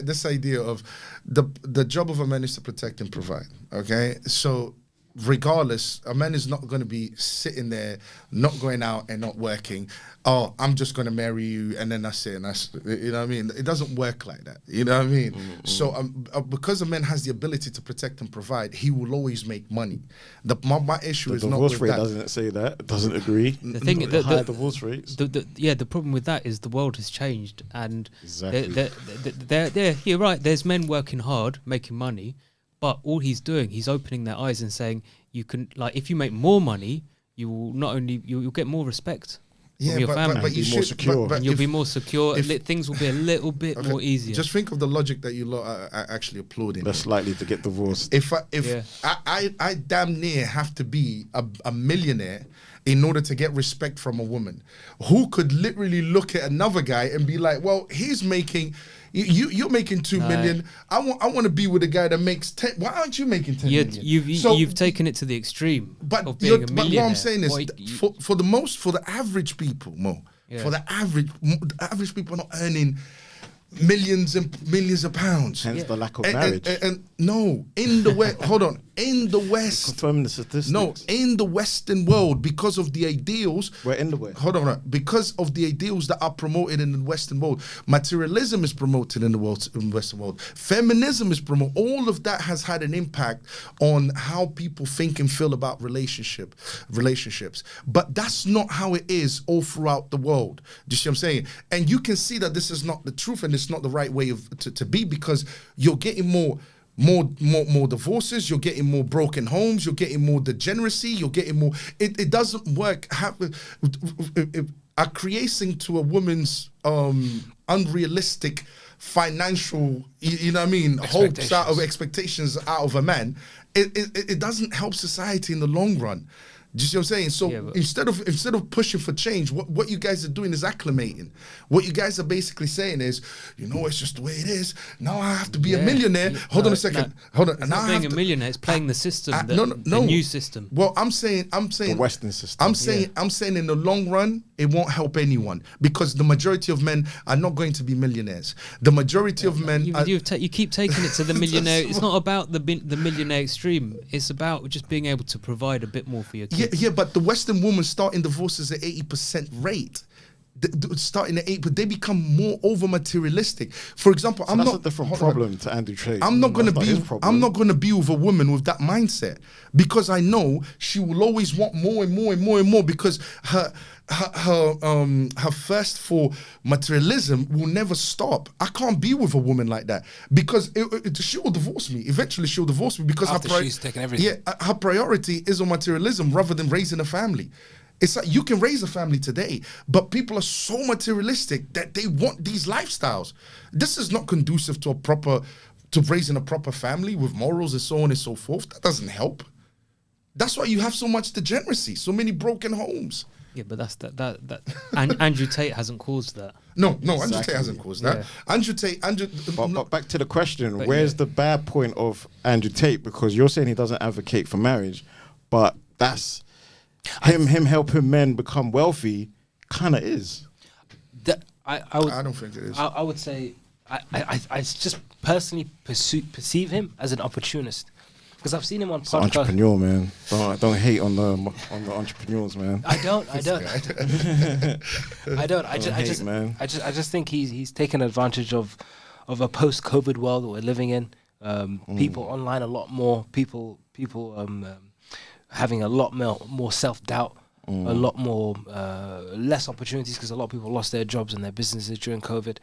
this idea of the job of a man is to protect and provide. Okay, so regardless, a man is not going to be sitting there, not going out and not working. Oh, I'm just going to marry you and then that's it. And that's, you know what I mean? It doesn't work like that. You know what I mean? Mm-hmm. So because a man has the ability to protect and provide, he will always make money. My issue The is not divorce with rate that. doesn't say that. It doesn't agree. The thing, Higher divorce rates. the problem with that is the world has changed, and Exactly. you're right. There's men working hard, making money, but all he's doing, he's opening their eyes and saying, you can, like, if you make more money, you will not only you'll get more respect from your family, but you Be more should, secure. but and you'll if- be more secure. if- Things will be a little bit okay, more easier. Just think of the logic that you lot are actually applauding. Less likely to get divorced. If Yeah. I damn near have to be a millionaire in order to get respect from a woman who could literally look at another guy and be like, well, he's making you're making 2 million. I want to be with a guy that makes 10. Why aren't you making 10 million? You've taken it to the extreme But, of being a but millionaire. what I'm saying is, What for the average people, Mo, Yeah. for the average people are not earning millions and millions of pounds. Hence the lack of And- marriage. and no, in the West, hold on, in the West, Confirming the statistics. no, in the Western world, because of the ideals. We're in the West. Hold on, because of the ideals that are promoted in the Western world, materialism is promoted in the Western world. Feminism is promoted. All of that has had an impact on how people think and feel about relationships. But that's not how it is all throughout the world. Do you see what I'm saying? And you can see that this is not the truth and it's not the right way to be, because you're getting more divorces, you're getting more broken homes, you're getting more degeneracy, you're getting more. It doesn't work. Acquiescing to a woman's unrealistic financial, you know what I mean, hopes out of expectations out of a man, it doesn't help society in the long run. Do you see what I'm saying? So Yeah, but- instead of pushing for change, what you guys are doing is acclimating. What you guys are basically saying is, it's just the way it is. Now I have to be a millionaire. Hold on a second. Hold on. It's Now not I being have a to, millionaire. It's playing the system, the no. new system. Well, I'm saying The Western system. I'm saying in the long run, it won't help anyone, because the majority of men are not going to be millionaires. The majority of men You keep taking it to the millionaire. It's not about the millionaire extreme. It's about just being able to provide a bit more for your kids. Yeah, but the Western women start in divorces at 80% rate. Starting at 8, but they become more over materialistic. For example, So that's a different problem to Andrew Tate. I'm not going to That's be. his problem. I'm not going to be with a woman with that mindset, because I know she will always want more and more and more and more, because her thirst for materialism will never stop. I can't be with a woman like that, because she will divorce me. Eventually, she'll divorce me, because After she's taken everything. Yeah, her priority is on materialism rather than raising a family. It's like you can raise a family today, but people are so materialistic that they want these lifestyles. This is not conducive to raising a proper family with morals and so on and so forth. That doesn't help. That's why you have so much degeneracy, so many broken homes. Yeah, but that's that. And Andrew Tate hasn't caused that. No, Andrew Tate Exactly. hasn't caused that. Yeah. But back to the question, But where's yeah. the bad point of Andrew Tate? Because you're saying he doesn't advocate for marriage, but that's him helping men become wealthy kind of is. I I don't think it is. I would say I just personally perceive him as an opportunist, because I've seen him on It's an podcasts. entrepreneur, man. Don't hate on the entrepreneurs, man. I don't. I Don't hate, man. just think he's taken advantage of a post-COVID world that we're living in. People online a lot more. People having a lot more self-doubt, a lot more less opportunities, because a lot of people lost their jobs and their businesses during COVID,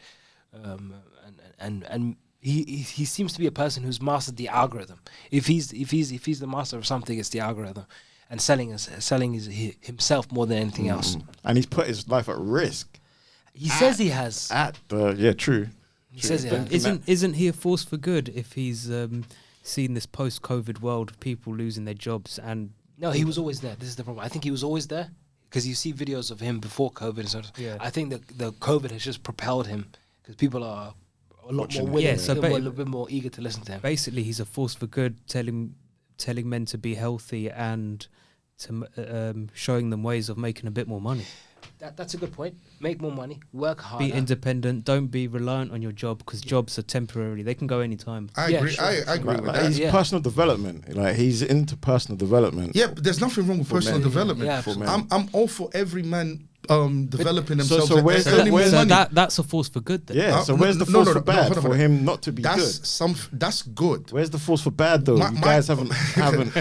and he seems to be a person who's mastered the algorithm. If he's the master of something, it's the algorithm, and selling is himself more than anything else. And he's put his life at risk. He says he has. True. He says he has. Isn't he a force for good if he's seen this post-COVID world of people losing their jobs? And No, he was always there. This is the problem. I think he was always there, because you see videos of him before COVID and stuff. Yeah. I think that the COVID has just propelled him, because people are a lot Watching more him. willing, Yeah, so a little bit more eager to listen to him. basically, he's a force for good, telling men to be healthy and showing them ways of making a bit more money. That's a good point. Make more money, work harder. Be independent. Don't be reliant on your job, because jobs are temporary. They can go anytime. I Yeah, agree. sure. I agree with Like, that. he's Yeah. personal development. Like, he's into personal development. Yeah, but there's nothing wrong with For personal men. development. Yeah, For men. I'm all for every man developing so themselves. and where's the- earning more where's So money. that's a force for good then. Yeah. So no, where's the no, force no, for no, bad hold on, for hold on. him not to be good? That's good. Where's the force for bad though? My- You my- guys haven't. I'm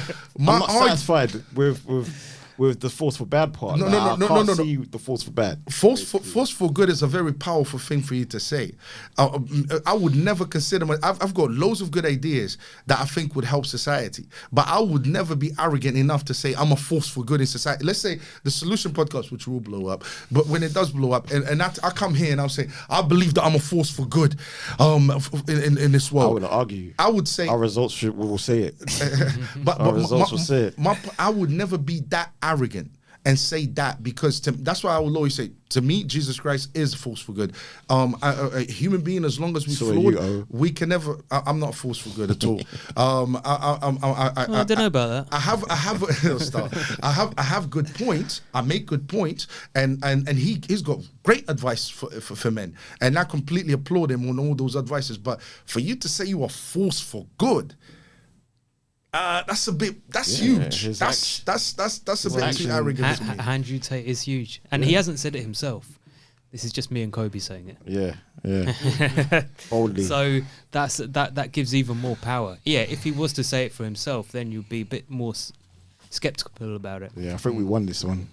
not satisfied with the force for bad part. No, Like, no, no, I no, can't no, no. see the force for bad. Force for good is a very powerful thing for you to say. I would never consider I've got loads of good ideas that I think would help society, but I would never be arrogant enough to say I'm a force for good in society. Let's say the Solution Podcast, which will blow up, but when it does blow up, and I come here and I'll say I believe that I'm a force for good, in this I world. wouldn't argue. I would say Our results will say it. but Our results will say it. I would never be that arrogant and say that, because that's why I will always say, to me, Jesus Christ is a force for good. A human being, as long as we So are flawed, you, O. we can never. I'm not a force for good at all. I don't know about that. I have good points. I make good points, and he's got great advice for men, and I completely applaud him on all those advices. But for you to say you are force for good, that's a bit. That's huge. his That's a bit too action- arrogant to me. Andrew Tate is huge, and he hasn't said it himself. This is just me and Kobe saying it. Yeah. Boldly. So that gives even more power. Yeah, if he was to say it for himself, then you'd be a bit more skeptical about it. Yeah, I think we won this one.